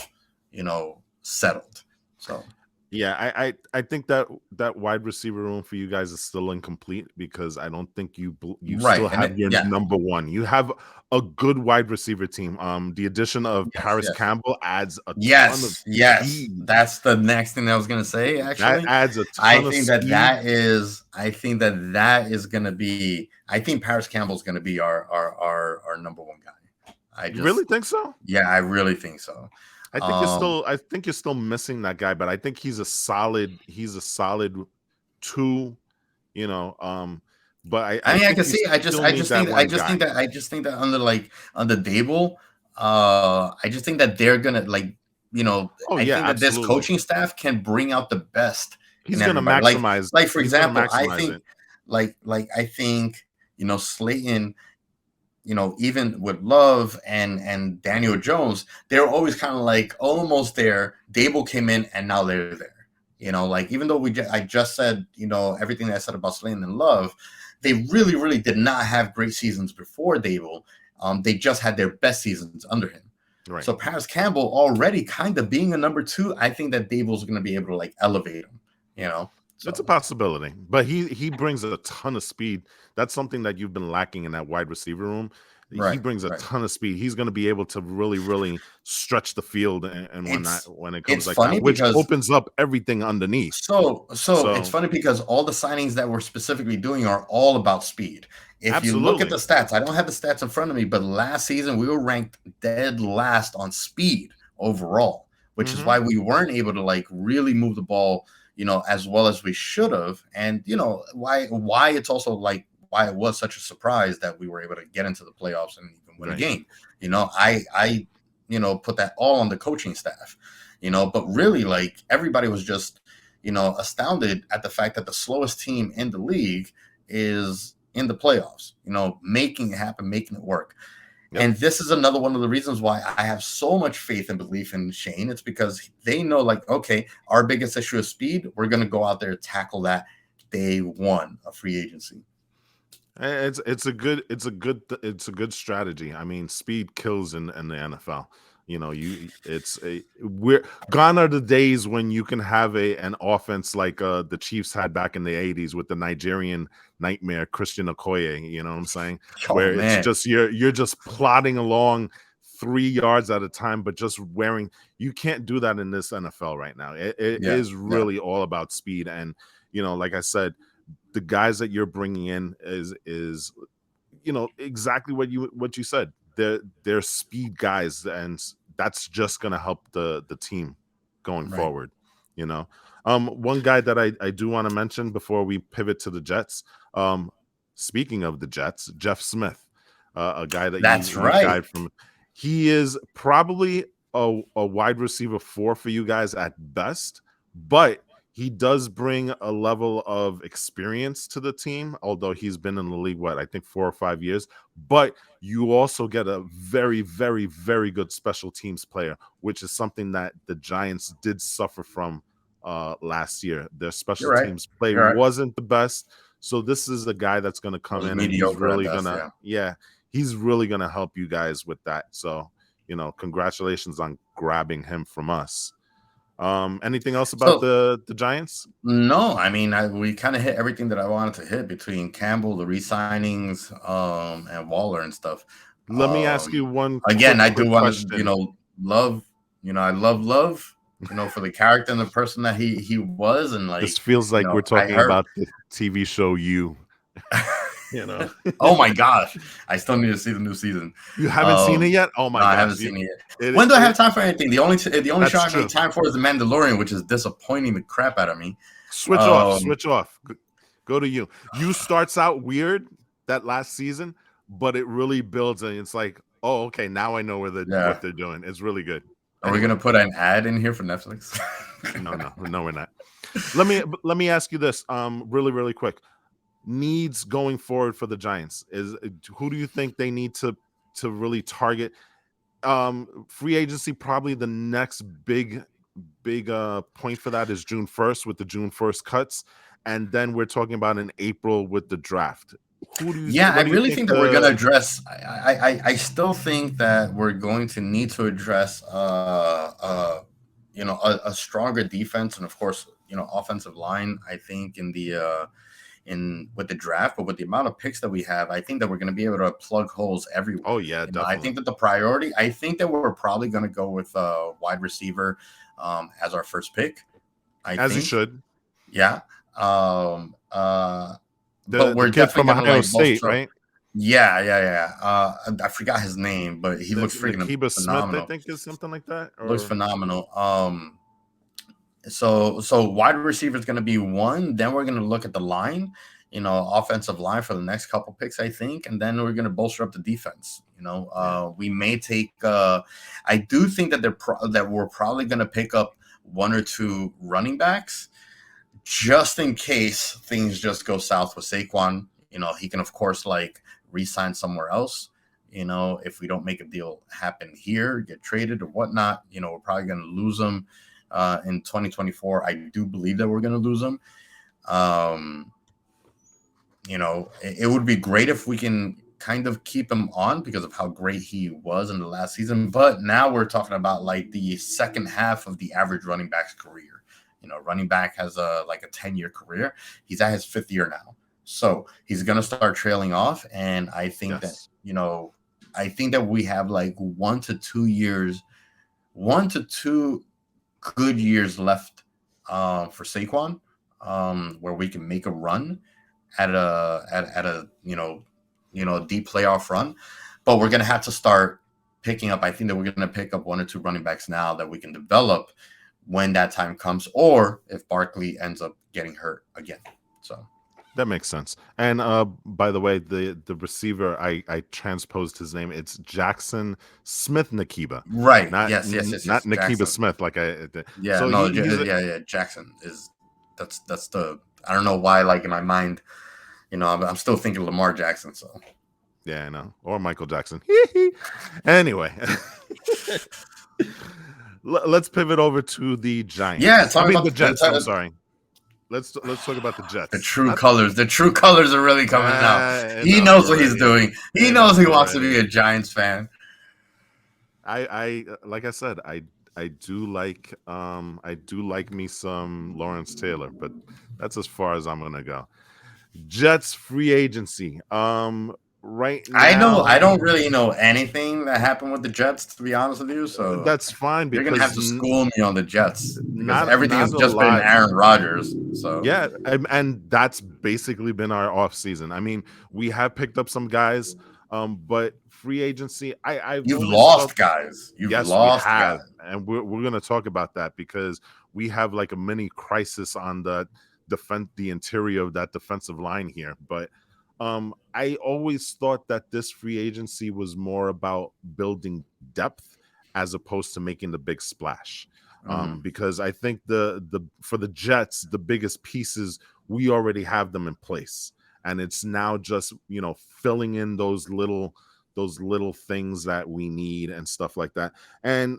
you know, settled. So. Yeah, I think that wide receiver room for you guys is still incomplete, because I don't think you still have your number one. You have a good wide receiver team. The addition of Paris Campbell adds a ton of speed. That's the next thing I was gonna say. Actually, that adds a ton of speed. I think that is gonna be. I think Paris Campbell's gonna be our number one guy. You really think so? Yeah, I really think so. I think you're still missing that guy, but I think he's a solid 2, you know. But I can see. I just think that under Dable, I just think that they're gonna, like, you know, I think that this coaching staff can bring out the best. He's gonna maximize. Like for example, I think I think, you know, Slayton, you know, even with Love and Daniel Jones, they're always kind of like almost there. Dable came in and now they're there. You know, like, even though I just said, you know, everything that I said about Slayton and Love, they really did not have great seasons before Dable. They just had their best seasons under him. Right. So Paris Campbell already kind of being a number 2, I think that Dable's going to be able to, like, elevate him, you know. So. It's a possibility, but he brings a ton of speed. That's something that you've been lacking in that wide receiver room. He brings a ton of speed. He's going to be able to really stretch the field and when it comes like that, which opens up everything underneath. So it's funny because all the signings that we're specifically doing are all about speed. If you look at the stats, I don't have the stats in front of me, but last season we were ranked dead last on speed overall, which is why we weren't able to, like, really move the ball, you know, as well as we should have. And, you know, why it's also like why it was such a surprise that we were able to get into the playoffs and even win a game. You know, I you know, put that all on the coaching staff, you know, but really, like, everybody was just, you know, astounded at the fact that the slowest team in the league is in the playoffs, you know, making it happen, making it work. Yep. And this is another one of the reasons why I have so much faith and belief in Shane. It's because they know, like, okay, our biggest issue is speed. We're going to go out there and tackle that day one of free agency. It's a good strategy. I mean, speed kills in the NFL. You know, we're gone are the days when you can have an offense like the Chiefs had back in the 80s with the Nigerian nightmare Christian Okoye. You know what I'm saying? It's just you're just plodding along 3 yards at a time, but just wearing. You can't do that in this NFL right now. It is really all about speed, and like I said, the guys that you're bringing in is exactly what you said. They're speed guys, and that's just gonna help the team going forward. One guy that I do want to mention before we pivot to the Jets. Speaking of the Jets, Jeff Smith, a guy that guy from. He is probably a wide receiver 4 for you guys at best, but he does bring a level of experience to the team, although he's been in the league, I think 4 or 5 years. But you also get a very, very, very good special teams player, which is something that the Giants did suffer from last year. Their special teams play wasn't the best. So this is a guy that's going to come in and he's really going to, he's really going to help you guys with that. So, congratulations on grabbing him from us. Anything else about the Giants? No, I mean, we kind of hit everything that I wanted to hit between Campbell, the re-signings, and Waller and stuff. Let me ask you one again. I do want to, love. I love. For the character and the person that he was, and this feels like we're talking about the TV show You. Oh my gosh, I still need to see the new season. You haven't seen it yet? Oh my gosh, I haven't seen it yet. When do I have time for anything? The only show I make time for is The Mandalorian, which is disappointing the crap out of me. Switch off. Go to You. You starts out weird that last season, but it really builds, and it's like, oh, okay, now I know what they're doing. It's really good. Are we gonna put an ad in here for Netflix? No, we're not. Let me ask you this, really, really quick. Needs going forward for the Giants who do you think they need to really target? Free agency, probably the next big point for that is June 1st with the June 1st cuts, and then we're talking about in April with the draft. I really think that we're going to address. I still think that we're going to need to address a stronger defense and of course offensive line. I think with the draft, but with the amount of picks that we have, I think that we're going to be able to plug holes everywhere. Oh yeah, definitely. I think that the priority. I think that we're probably going to go with a wide receiver as our first pick. You should. Yeah. But we're kid from Ohio State, right? Yeah. I forgot his name, but he looks freaking phenomenal. Smith, I think, is something like that. Looks phenomenal. So wide receiver is going to be one. Then we're going to look at the line, offensive line for the next couple picks, I think, and then we're going to bolster up the defense. We may take. I do think that we're probably going to pick up 1 or 2 running backs, just in case things just go south with Saquon. He can of course re-sign somewhere else. If we don't make a deal happen here, get traded or whatnot, we're probably going to lose him. In 2024, I do believe that we're going to lose him. It would be great if we can kind of keep him on because of how great he was in the last season. But now we're talking about the second half of the average running back's career. Running back has a 10-year career. He's at his 5th year now, so he's going to start trailing off. And I think that we have 1 to 2 years, 1 to 2 good years left for Saquon, where we can make a run at a deep playoff run. But we're gonna have to start picking up. I think that we're gonna pick up 1 or 2 running backs now that we can develop when that time comes, or if Barkley ends up getting hurt again. So that makes sense. And by the way, the receiver, I transposed his name. It's Jackson Smith Nakiba. Right. Not, yes. Not Nakiba Jackson. Smith. Yeah. Jackson is that's the. I don't know why. In my mind, I'm still thinking Lamar Jackson. So. Yeah, I know. Or Michael Jackson. Anyway. Let's pivot over to the Giants. Yeah, the Jets. I'm sorry. Let's talk about the Jets. The true colors are really coming out. He knows what he's doing. He knows he wants to be a Giants fan. I like I said, I do like me some Lawrence Taylor, but that's as far as I'm gonna go. Jets free agency. right now, I don't really know anything that happened with the Jets, to be honest with you. So that's fine you're because gonna have to school me on the Jets because not everything has a just been lot. Aaron Rodgers. So Yeah, and that's basically been our off season. I mean, we have picked up some guys, but free agency, I've you've always lost felt, guys. You've yes, we lost have, guys. and we're gonna talk about that because we have like a mini crisis on the interior of that defensive line here. But I always thought that this free agency was more about building depth as opposed to making the big splash. Because I think the for the Jets, the biggest pieces, we already have them in place, and it's now just filling in those little things that we need and stuff like that. And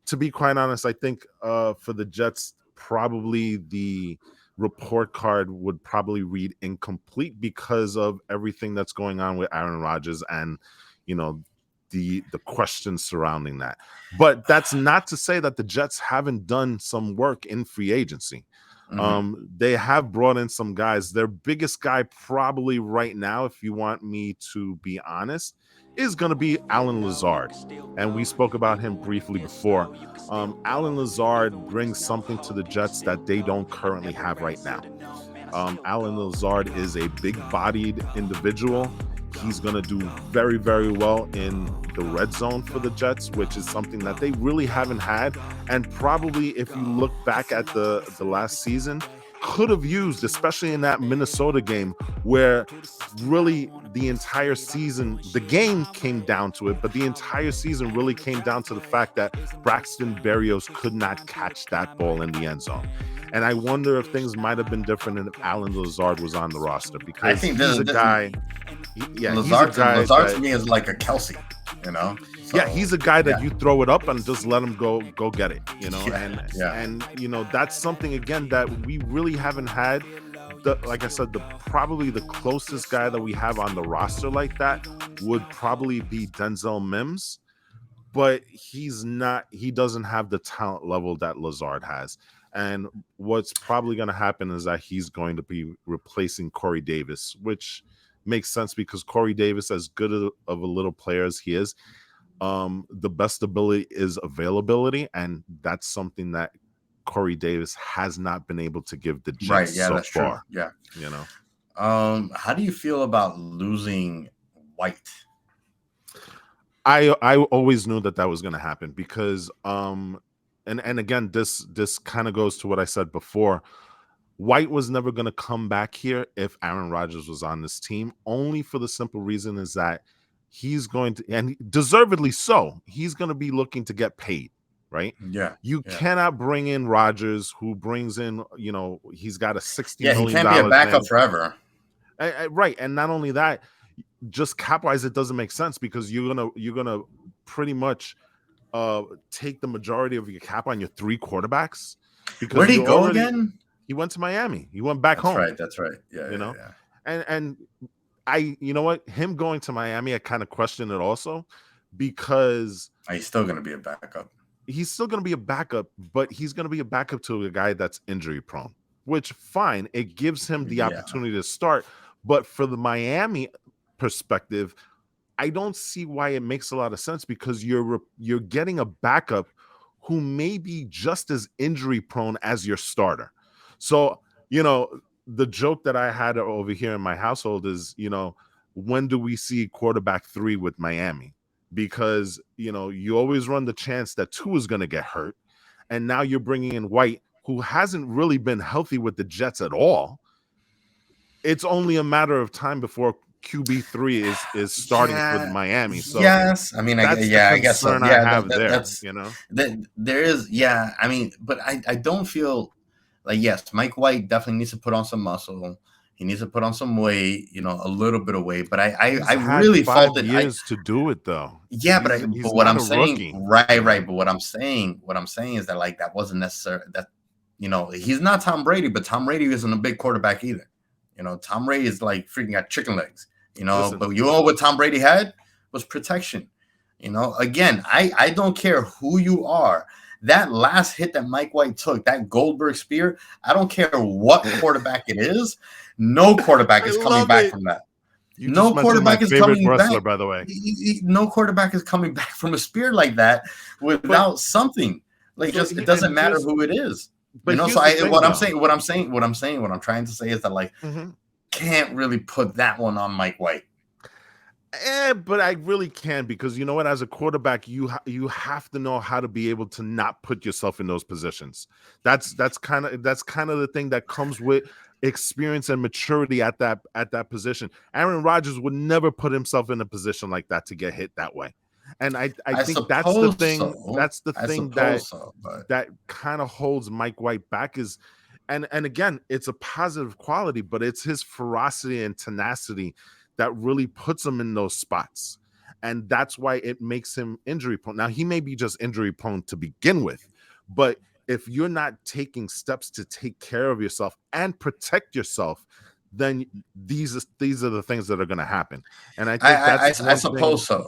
to be quite honest, I think for the Jets, probably the report card would probably read incomplete because of everything that's going on with Aaron Rodgers and the questions surrounding that. But that's not to say that the Jets haven't done some work in free agency. They have brought in some guys. Their biggest guy probably right now, if you want me to be honest, is going to be Alan Lazard. And we spoke about him briefly before. Alan Lazard brings something to the Jets that they don't currently have right now. Alan Lazard is a big-bodied individual. He's going to do very, very well in the red zone for the Jets, which is something that they really haven't had. And probably if you look back at the last season, could have used, especially in that Minnesota game, where really the entire season, the game came down to it, but the entire season really came down to the fact that Braxton Berrios could not catch that ball in the end zone. And I wonder if things might have been different if Alan Lazard was on the roster, because I think he's a guy. Lazard to me is like a Kelsey, So, yeah, he's a guy that you throw it up and just let him go get it, And that's something again that we really haven't had. Like I said, probably the closest guy that we have on the roster like that would probably be Denzel Mims, but he doesn't have the talent level that Lazard has. And what's probably going to happen is that he's going to be replacing Corey Davis, which makes sense because Corey Davis, as good of a little player as he is, the best ability is availability, and that's something that Corey Davis has not been able to give the Jets so that's far. True. Yeah. How do you feel about losing White? I always knew that was going to happen because and again, this kind of goes to what I said before. White was never going to come back here if Aaron Rodgers was on this team, only for the simple reason is that he's going to, and deservedly so, he's going to be looking to get paid, right? Yeah. You cannot bring in Rodgers, who brings in, he's got a $60 million. He can't be a backup forever. Right. And not only that, just cap-wise, it doesn't make sense because you're gonna pretty much take the majority of your cap on your three quarterbacks. Because where'd he go again? He went to Miami. He went back home. That's right. Yeah. And I, him going to Miami, I kind of question it also because he's still going to be a backup. He's still going to be a backup, but he's going to be a backup to a guy that's injury prone, which fine. It gives him the opportunity to start. But for the Miami perspective, I don't see why it makes a lot of sense because you're getting a backup who may be just as injury prone as your starter. So, the joke that I had over here in my household is, when do we see quarterback 3 with Miami? Because, you always run the chance that 2 is going to get hurt. And now you're bringing in White, who hasn't really been healthy with the Jets at all. It's only a matter of time before QB3 is starting with Miami. So yes, I mean, I guess so. There is, I mean, but I don't feel like, yes, Mike White definitely needs to put on some muscle. He needs to put on some weight, a little bit of weight. But I really felt it. Years to do it though. Yeah, but what I'm saying, right. But what I'm saying is that like that wasn't necessary. That he's not Tom Brady, but Tom Brady isn't a big quarterback either. Tom Brady is like freaking got chicken legs. Listen, but what Tom Brady had was protection. Again, I don't care who you are. That last hit that Mike White took, that Goldberg spear, I don't care what quarterback it is. No quarterback is coming back from that. You just No mentioned my quarterback is favorite coming wrestler, back. by the way. No quarterback is coming back from a spear like that without something. Like, just it doesn't matter who it is. But So what I'm trying to say is that, like, can't really put that one on Mike White. But I really can, because you know what? As a quarterback, you have to know how to be able to not put yourself in those positions. That's kind of the thing that comes with experience and maturity at that position. Aaron Rodgers would never put himself in a position like that to get hit that way. And I think that's the thing. So. That's the thing that but... that kind of holds Mike White back is, and again, it's a positive quality, but it's his ferocity and tenacity that really puts him in those spots. And that's why it makes him injury prone. Now, he may be just injury prone to begin with, but if you're not taking steps to take care of yourself and protect yourself, then these are the things that are going to happen. And I think I suppose so.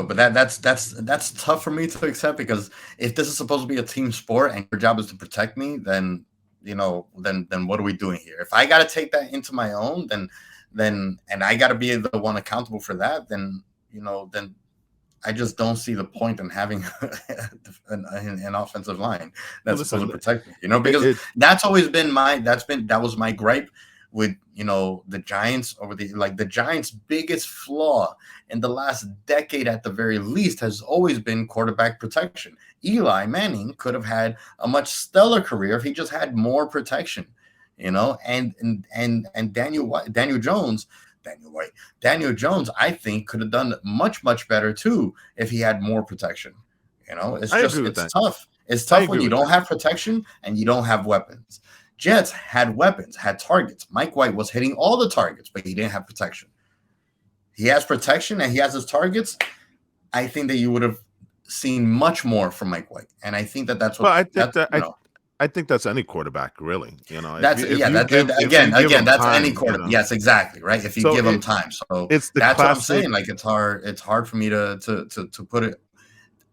But that's tough for me to accept, because if this is supposed to be a team sport and your job is to protect me, then then what are we doing here? If I got to take that into my own, then and I got to be the one accountable for that, then I just don't see the point in having an offensive line that's supposed to protect me, because that's always been that was my gripe with the Giants the Giants' biggest flaw in the last decade at the very least has always been quarterback protection. Eli Manning could have had a much stellar career if he just had more protection, and Daniel Jones, I think, could have done much, much better too if he had more protection. It's tough. It's tough when you don't have protection and you don't have weapons. Jets had weapons, had targets. Mike White was hitting all the targets, but he didn't have protection. He has protection and he has his targets. I think that you would have seen much more from Mike White, and I think that's what. Well, I think that's any quarterback, really. That's any quarterback. Yes, exactly, right. If you give him time, so that's what I'm saying. Like, it's hard for me to put it.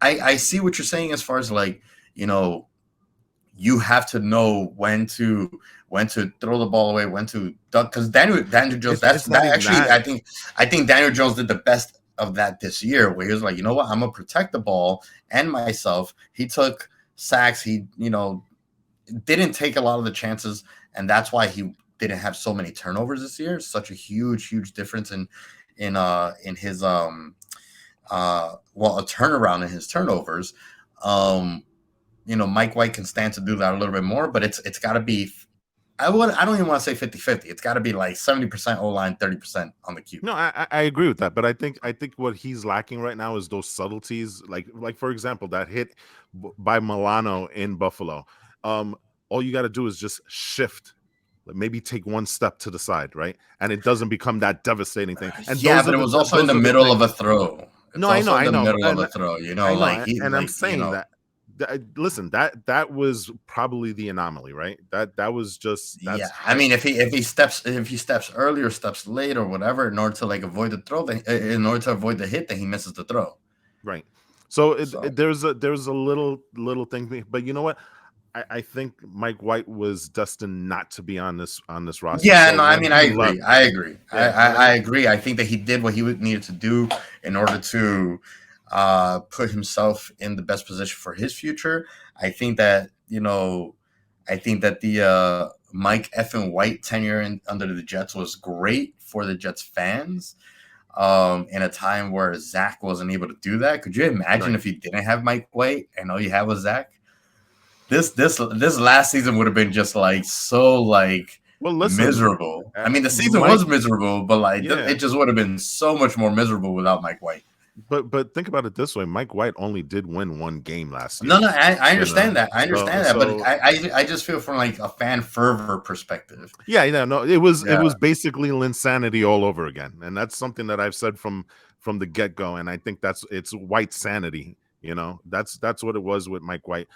I see what you're saying as far as, like, you have to know when to throw the ball away, when to duck. Because Daniel Jones, I think Daniel Jones did the best of that this year, where he was like, you know what, I'm gonna protect the ball and myself. He took sacks. He didn't take a lot of the chances, and that's why he didn't have so many turnovers this year. Such a huge difference in his a turnaround in his turnovers. Mike White can stand to do that a little bit more, but it's got to be. I don't even want to say 50-50. It's got to be like 70% O-line, 30% on the Q. No, I agree with that, but I think what he's lacking right now is those subtleties. Like for example, that hit by Milano in Buffalo. All you got to do is just shift, maybe take one step to the side, right? And it doesn't become that devastating thing. And but it was also in the middle of a throw. I know. Middle of a throw, I'm saying that. Listen, that was probably the anomaly, right? That was just. I mean, if he steps early or steps late or whatever, in order to avoid the throw, in order to avoid the hit, then he misses the throw. Right. So there's a little thing, but you know what? I think Mike White was destined not to be on this roster. Yeah, I agree. I agree. I think that he did what he needed to do in order to put himself in the best position for his future. I think that the Mike effing White tenure under the Jets was great for the Jets fans. In a time where Zach wasn't able to do that. Could you imagine if you didn't have Mike White and all you had was Zach? This last season would have been just miserable. I mean, the season was miserable, but it just would have been so much more miserable without Mike White. But think about it this way: Mike White only did win one game last year. No, I understand that. I understand that, but I just feel from a fan fervor perspective. It was basically Linsanity all over again, and that's something that I've said from the get go, and I think it's White sanity. That's what it was with Mike White.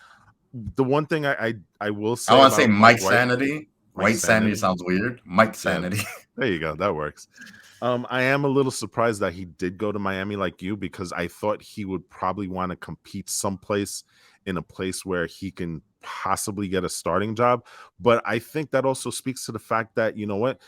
The one thing I will say, I want to say Mike Sanity. White sanity sounds weird. Mike Sanity. There you go. That works. I am a little surprised that he did go to Miami like you, because I thought he would probably want to compete someplace in a place where he can possibly get a starting job. But I think that also speaks to the fact that, you know what,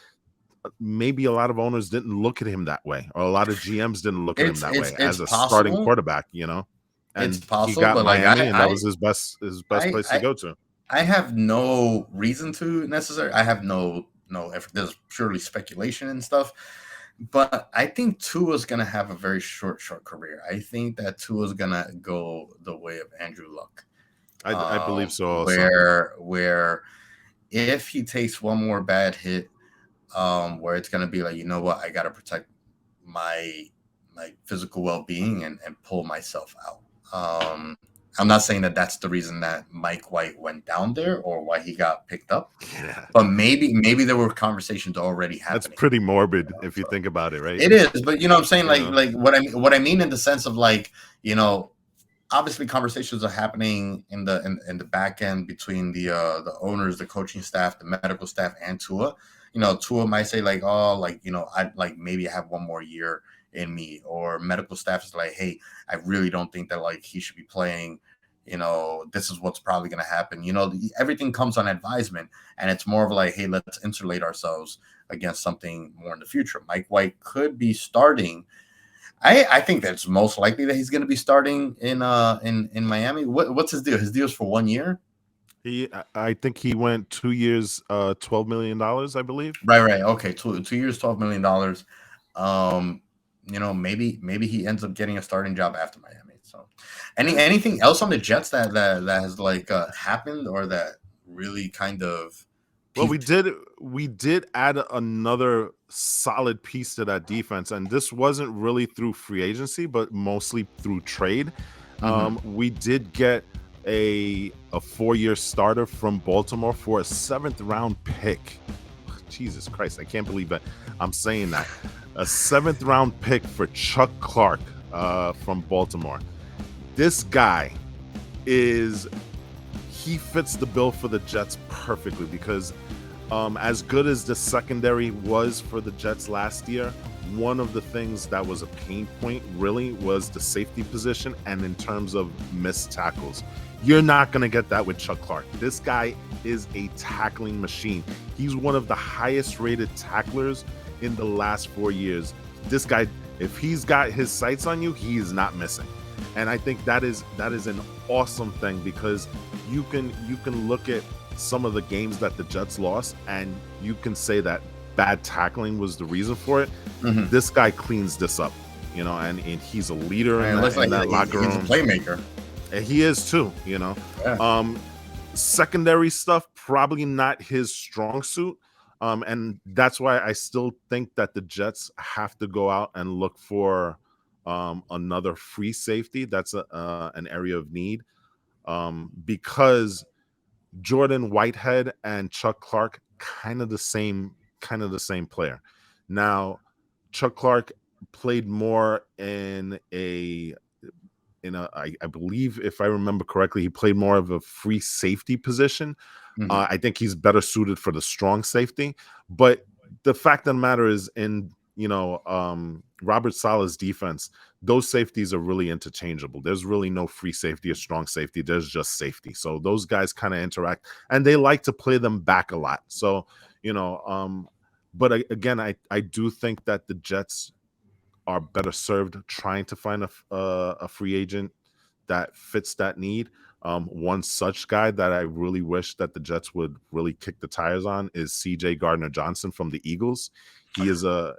maybe a lot of owners didn't look at him that way, or a lot of GMs didn't look at him that way it's as a starting possible. quarterback, you know. It's And he possible, got but like Miami, and that was his best I, place to I go to. I have no reason to necessarily. I have no there's purely speculation and stuff. But I think Tua's gonna have a very short career. I think that Tua's gonna go the way of Andrew Luck. I believe so also. Where if he takes one more bad hit, where it's gonna be like, you know what, I gotta protect my physical well-being and pull myself out. I'm not saying that that's the reason that Mike White went down there or why he got picked up, but maybe there were conversations already happening. That's pretty morbid if you think about it, right? It is, but you know what I'm saying, like what I mean in the sense of like, you know, obviously conversations are happening in the back end between the owners, the coaching staff, the medical staff, and Tua. You know, Tua might say like, oh, like, you know, I like maybe I have one more year in me, or medical staff is like, hey, I really don't think that like he should be playing. You know, this is what's probably going to happen. You know, everything comes on advisement, and it's more of like, hey, let's insulate ourselves against something more in the future. Mike White could be starting. I think that's most likely that he's going to be starting in Miami. What's his deal? His deal's for 1 year. I think he went 2 years, $12 million, I believe. Right. Okay, 2 years, $12 million. You know, maybe he ends up getting a starting job after Miami. So, anything else on the Jets that has like happened, or that really kind of Well, we did add another solid piece to that defense, and this wasn't really through free agency, but mostly through trade. We did get a 4-year starter from Baltimore for a 7th round pick. Jesus Christ, I can't believe that I'm saying that. A 7th round pick for Chuck Clark from Baltimore. This guy he fits the bill for the Jets perfectly, because as good as the secondary was for the Jets last year, one of the things that was a pain point really was the safety position, and in terms of missed tackles. You're not going to get that with Chuck Clark. This guy is a tackling machine. He's one of the highest rated tacklers in the last 4 years. This guy, if he's got his sights on you, he is not missing. And I think that is an awesome thing, because you can look at some of the games that the Jets lost, and you can say that bad tackling was the reason for it. This guy cleans this up, you know, and he's a leader in that locker room. He's a playmaker. And he is too, you know. Yeah. Secondary stuff, probably not his strong suit. And that's why I still think that the Jets have to go out and look for another free safety. That's an area of need, because Jordan Whitehead and Chuck Clark kind of the same player. Now, Chuck Clark played more in I believe, if I remember correctly, he played more of a free safety position. I think he's better suited for the strong safety. But the fact of the matter is, in Robert Saleh's defense, those safeties are really interchangeable. There's really no free safety or strong safety. There's just safety. So those guys kind of interact, and they like to play them back a lot. So, but again, I do think that the Jets are better served trying to find a free agent that fits that need. One such guy that I really wish that the Jets would really kick the tires on is CJ Gardner-Johnson from the Eagles. He is a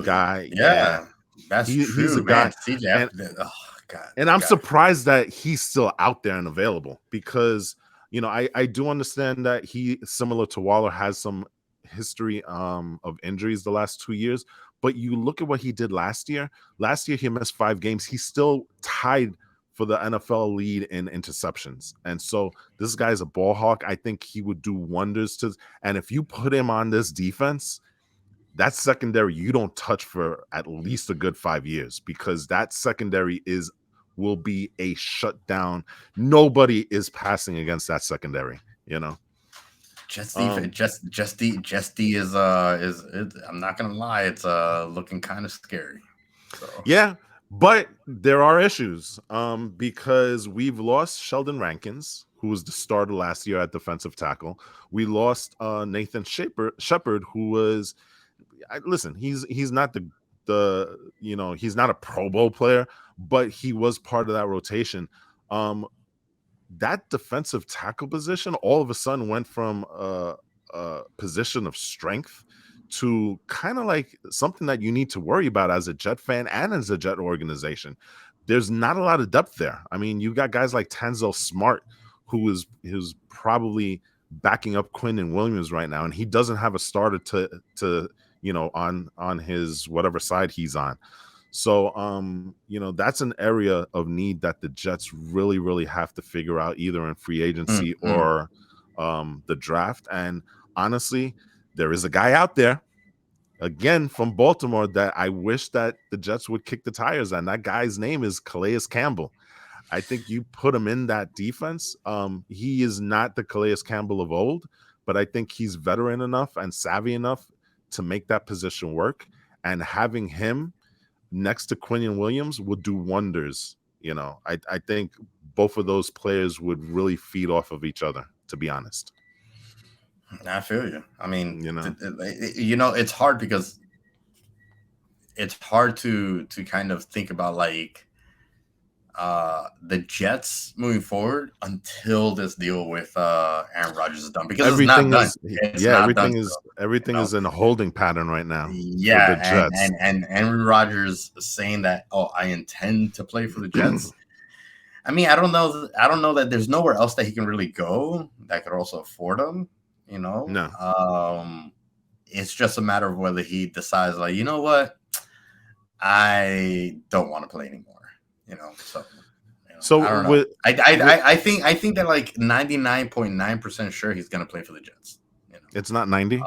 guy. Yeah. That's true. He's a guy. CJ, and I'm surprised that he's still out there and available, because I do understand that he, similar to Waller, has some history of injuries the last 2 years. But you look at what he did last year. Last year he missed 5 games. He still tied for the NFL lead in interceptions. And so this guy's a ball hawk. I think he would do wonders and if you put him on this defense, that secondary you don't touch for at least a good 5 years, because that secondary will be a shutdown. Nobody is passing against that secondary, Jets is I'm not gonna lie, it's looking kind of scary. So. Yeah, but there are issues because we've lost Sheldon Rankins, who was the starter last year at defensive tackle. We lost Nathan Shepard, who was listen, he's not the he's not a Pro Bowl player, but he was part of that rotation. That defensive tackle position all of a sudden went from a position of strength to kind of like something that you need to worry about as a Jet fan and as a Jet organization. There's not a lot of depth there. I mean, you got guys like Tanzel Smart, who's probably backing up Quinnen Williams right now, and he doesn't have a starter to on his whatever side he's on. So that's an area of need that the Jets really, really have to figure out, either in free agency or the draft. And honestly, there is a guy out there, again, from Baltimore, that I wish that the Jets would kick the tires on. That guy's name is Calais Campbell. I think you put him in that defense. He is not the Calais Campbell of old, but I think he's veteran enough and savvy enough to make that position work. And having him next to Quinnen Williams would do wonders. I think both of those players would really feed off of each other, to be honest. I feel you. I mean, it's hard because it's hard to kind of think about like the Jets moving forward until this deal with Aaron Rodgers is done, because everything is in a holding pattern right now. Yeah, the Jets. And Aaron Rodgers saying that, I intend to play for the Jets. I mean, I don't know that there's nowhere else that he can really go that could also afford him. No. It's just a matter of whether he decides, like, you know what, I don't want to play anymore. So I don't know. I think that like 99.9% sure he's gonna play for the Jets. It's not 90.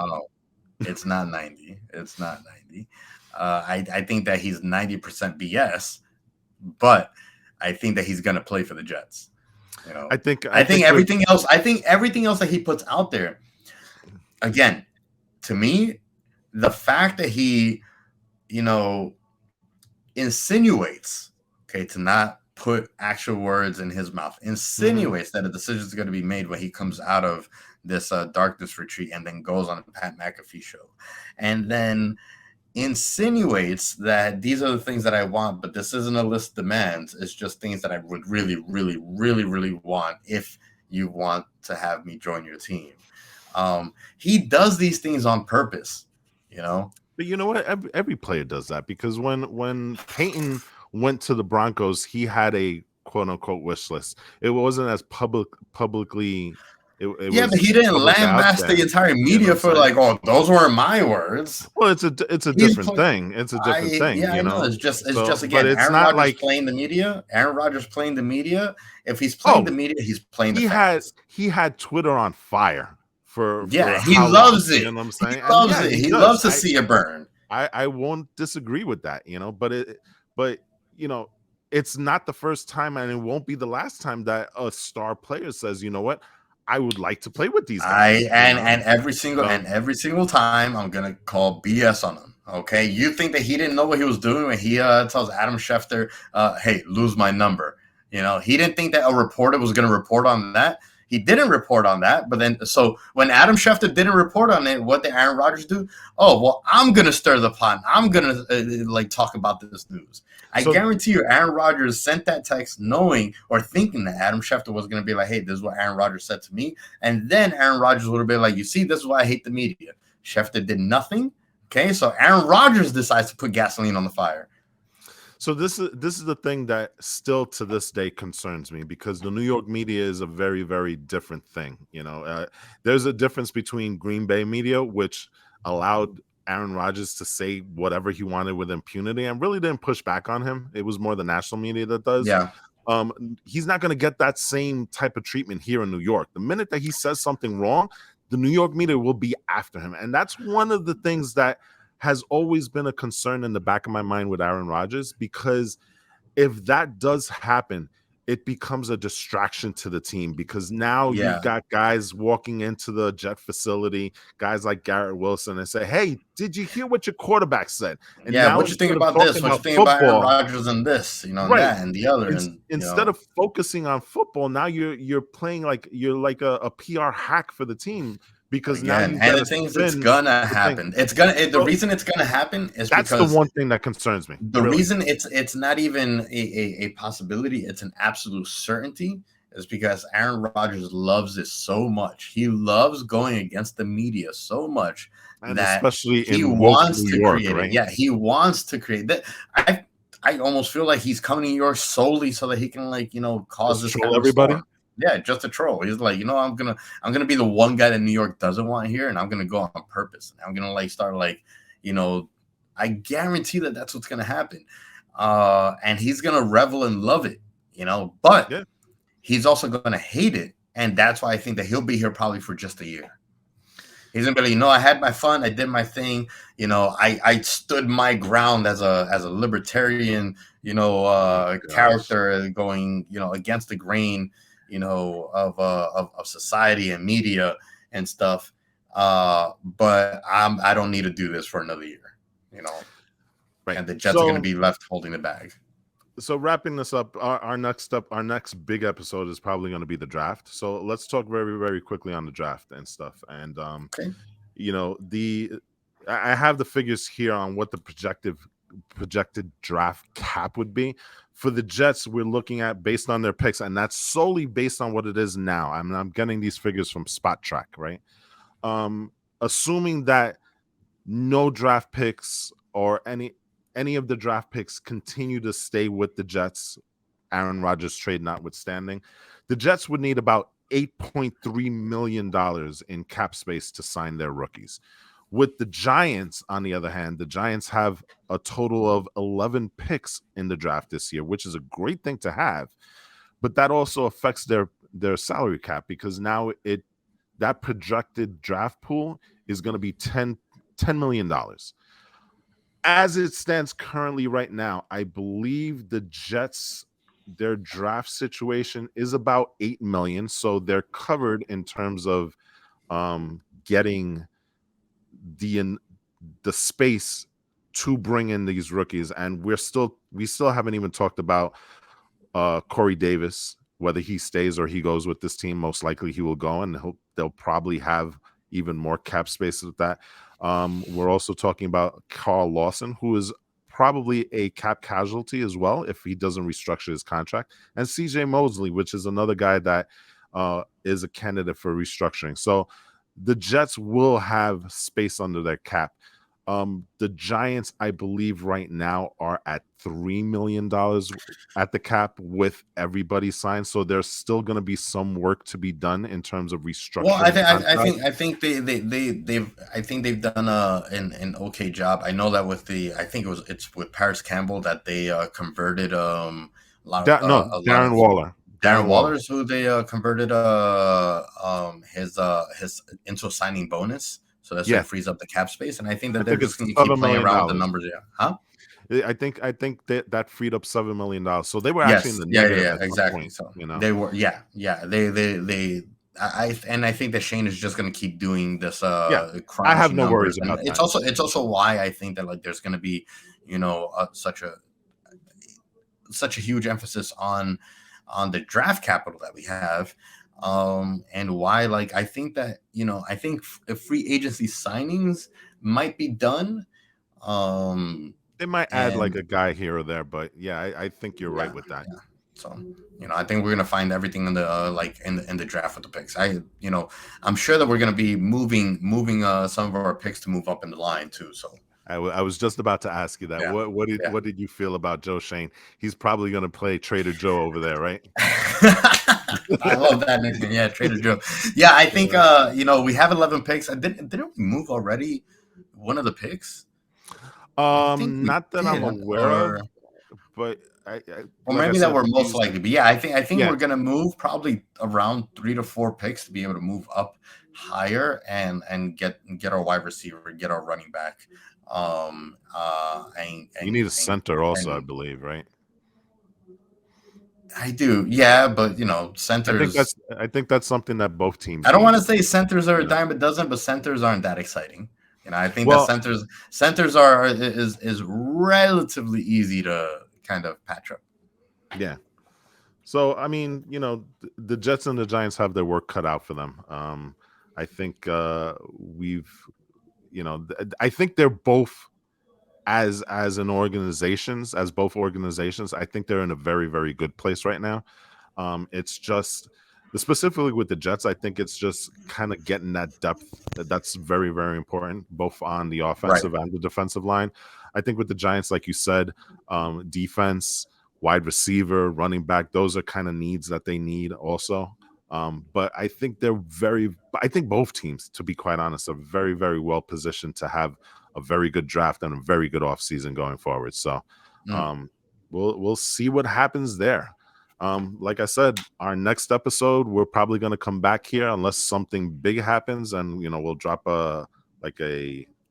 It's not 90. It's not 90. I think that he's 90% BS, but I think that he's gonna play for the Jets. I think everything else. I think everything else that he puts out there. Again, to me, the fact that he, insinuates, to not put actual words in his mouth, insinuates that a decision is going to be made when he comes out of this darkness retreat and then goes on a Pat McAfee show, and then insinuates that these are the things that I want, but this isn't a list of demands. It's just things that I would really, really, really, really want if you want to have me join your team. He does these things on purpose, But you know what? Every player does that, because when Peyton went to the Broncos, he had a quote unquote wish list. It wasn't as publicly. But he didn't lambast the entire media for like, those weren't my words. Well, it's a different thing. It's a different thing. Yeah, I know. It's just again. But it's Aaron Rodgers like playing the media. Aaron Rodgers playing the media. If he's playing the media, he's playing the fans. He had Twitter on fire. He loves it. You know what I'm saying? He loves it. He loves to see it burn. I won't disagree with that, but it's not the first time, and it won't be the last time that a star player says, you know what, I would like to play with these guys. And every single time I'm gonna call BS on him. Okay, you think that he didn't know what he was doing when he tells Adam Schefter, "Hey, lose my number." He didn't think that a reporter was going to report on that. He didn't report on that, but then so when Adam Schefter didn't report on it, what did Aaron Rodgers do? Oh, well, I'm gonna stir the pot. I'm gonna talk about this news. I guarantee you, Aaron Rodgers sent that text knowing or thinking that Adam Schefter was gonna be like, "Hey, this is what Aaron Rodgers said to me," and then Aaron Rodgers would have been like, "You see, this is why I hate the media." Schefter did nothing. Okay, so Aaron Rodgers decides to put gasoline on the fire. So this is the thing that still to this day concerns me, because the New York media is a very, very different thing. There's a difference between Green Bay media, which allowed Aaron Rodgers to say whatever he wanted with impunity and really didn't push back on him. It was more the national media that does. Yeah. He's not going to get that same type of treatment here in New York. The minute that he says something wrong, the New York media will be after him. And that's one of the things that has always been a concern in the back of my mind with Aaron Rodgers, because if that does happen, it becomes a distraction to the team, because now you've got guys walking into the Jet facility, guys like Garrett Wilson, and say, "Hey, did you hear what your quarterback said?" And what you think about this? What you think about Aaron Rodgers and this? That and the other. Instead of focusing on football, now you're playing like you're like a PR hack for the team, because now Again, you and got the to thing is, it's spin gonna the thing. happen. It's gonna. The So reason it's gonna happen is that's the because one thing that concerns me. the Really. reason it's not even a possibility. It's an absolute certainty. Is because Aaron Rodgers loves it so much. He loves going against the media so much And that especially he in woke wants New to York, create it. right? Yeah, he wants to create that. I almost feel like he's coming to New York solely so that he can, like, cause Just this troll kind of everybody. storm. Yeah, just a troll. He's like, I'm gonna be the one guy that New York doesn't want here, and I'm gonna go on purpose. And I'm gonna start I guarantee that that's what's gonna happen. And he's gonna revel and love it, but Yeah. he's also gonna hate it, and that's why I think that he'll be here probably for just a year. He's gonna be like, I had my fun, I did my thing, I stood my ground as a libertarian, Oh, gosh. character going, against the grain, of society and media and stuff. But I don't need to do this for another year, Right. and the Jets are gonna be left holding the bag. So wrapping this up, our next big episode is probably going to be the draft. So let's talk very, very quickly on the draft and stuff. And Okay. I have the figures here on what the projected draft cap would be for the Jets. We're looking at based on their picks, and that's solely based on what it is now. I'm getting these figures from Spot Track, right? Assuming that no draft picks or any of the draft picks continue to stay with the Jets, Aaron Rodgers trade notwithstanding, the Jets would need about $8.3 million in cap space to sign their rookies. With the Giants, on the other hand, the Giants have a total of 11 picks in the draft this year, which is a great thing to have. But that also affects their salary cap, because now that projected draft pool is going to be $10 million. As it stands currently right now, I believe the Jets, their draft situation is about $8 million. So they're covered in terms of getting the space to bring in these rookies. And we still haven't even talked about Corey Davis, whether he stays or he goes with this team. Most likely he will go, and they'll probably have even more cap space with that. We're also talking about Carl Lawson, who is probably a cap casualty as well if he doesn't restructure his contract, and CJ Mosley, which is another guy that is a candidate for restructuring. So the Jets will have space under their cap. The Giants, I believe, right now are at $3 million at the cap with everybody signed. So there's still going to be some work to be done in terms of restructuring. Well, I think they've done an okay job. I know that it's with Paris Campbell that they converted Darren Waller. Darren Waller's who they converted his into a signing bonus. So that's what frees up the cap space, and I think that they're just going to keep playing around with the numbers. Yeah, huh? I think that freed up $7 million. So they were actually in the negative. Exactly. Point, so they were, I think that Shane is just going to keep doing this. I have no worries about that. It's also why I think that there's going to be, such a huge emphasis on the draft capital that we have. And why, I think that, I think if free agency signings might be done. They might add a guy here or there, but I think you're right with that. Yeah. So, I think we're gonna find everything in the in the draft with the picks. I'm sure that we're gonna be moving some of our picks to move up in the line too. So I was just about to ask you that. Yeah. What did you feel about Joe Shane? He's probably gonna play Trader Joe over there, right? I love that nickname. Yeah, Trader Joe. Yeah, I think we have 11 picks. Didn't we move already one of the picks? Not that I'm aware of, but maybe that we're most likely. But I think we're gonna move probably around 3 to 4 picks to be able to move up higher and get our wide receiver, get our running back. You need a center also, I believe, right? I do, yeah, but centers. I think that's something that both teams. I don't want to say centers are a dime a dozen, but centers aren't that exciting. I think that centers is relatively easy to kind of patch up. Yeah. So I mean, the Jets and the Giants have their work cut out for them. I think I think they're both as both organizations. I think they're in a very, very good place right now. It's just specifically with the Jets, I think it's just kind of getting that depth that's very, very important, both on the offensive and the defensive line. I think with the Giants, like you said, defense, wide receiver, running back, those are kind of needs that they need also. But I think I think both teams, to be quite honest, are very, very well positioned to have a very good draft and a very good offseason going forward. So we'll see what happens there. Like I said, our next episode, we're probably going to come back here unless something big happens, and we'll drop a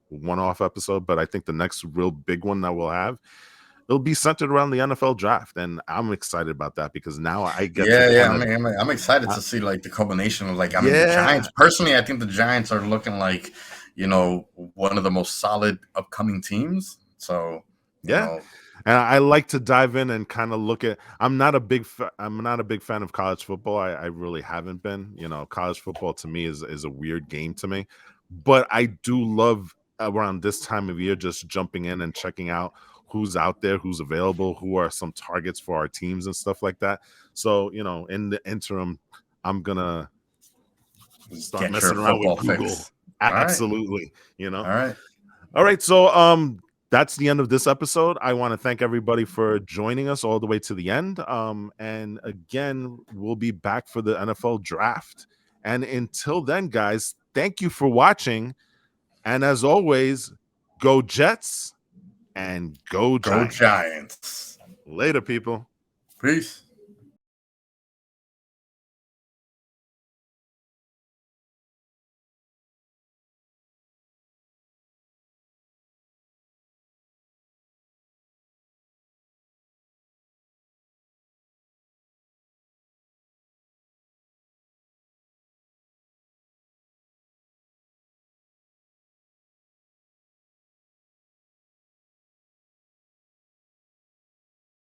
one-off episode. But I think the next real big one that we'll have, it'll be centered around the NFL draft, and I'm excited about that because now I get I'm excited to see like the combination of the Giants. Personally, I think the Giants are looking like one of the most solid upcoming teams. So and I like to dive in and kind of look at. I'm not a big fan of college football. I really haven't been. College football to me is a weird game to me, but I do love around this time of year just jumping in and checking out who's out there, who's available, who are some targets for our teams and stuff like that. So in the interim, I'm gonna start messing around with Google. Fix. Absolutely, All right. So that's the end of this episode. I want to thank everybody for joining us all the way to the end. And again, we'll be back for the NFL draft. And until then, guys, thank you for watching. And as always, go Jets and go Giants. Giants. Later, people. Peace.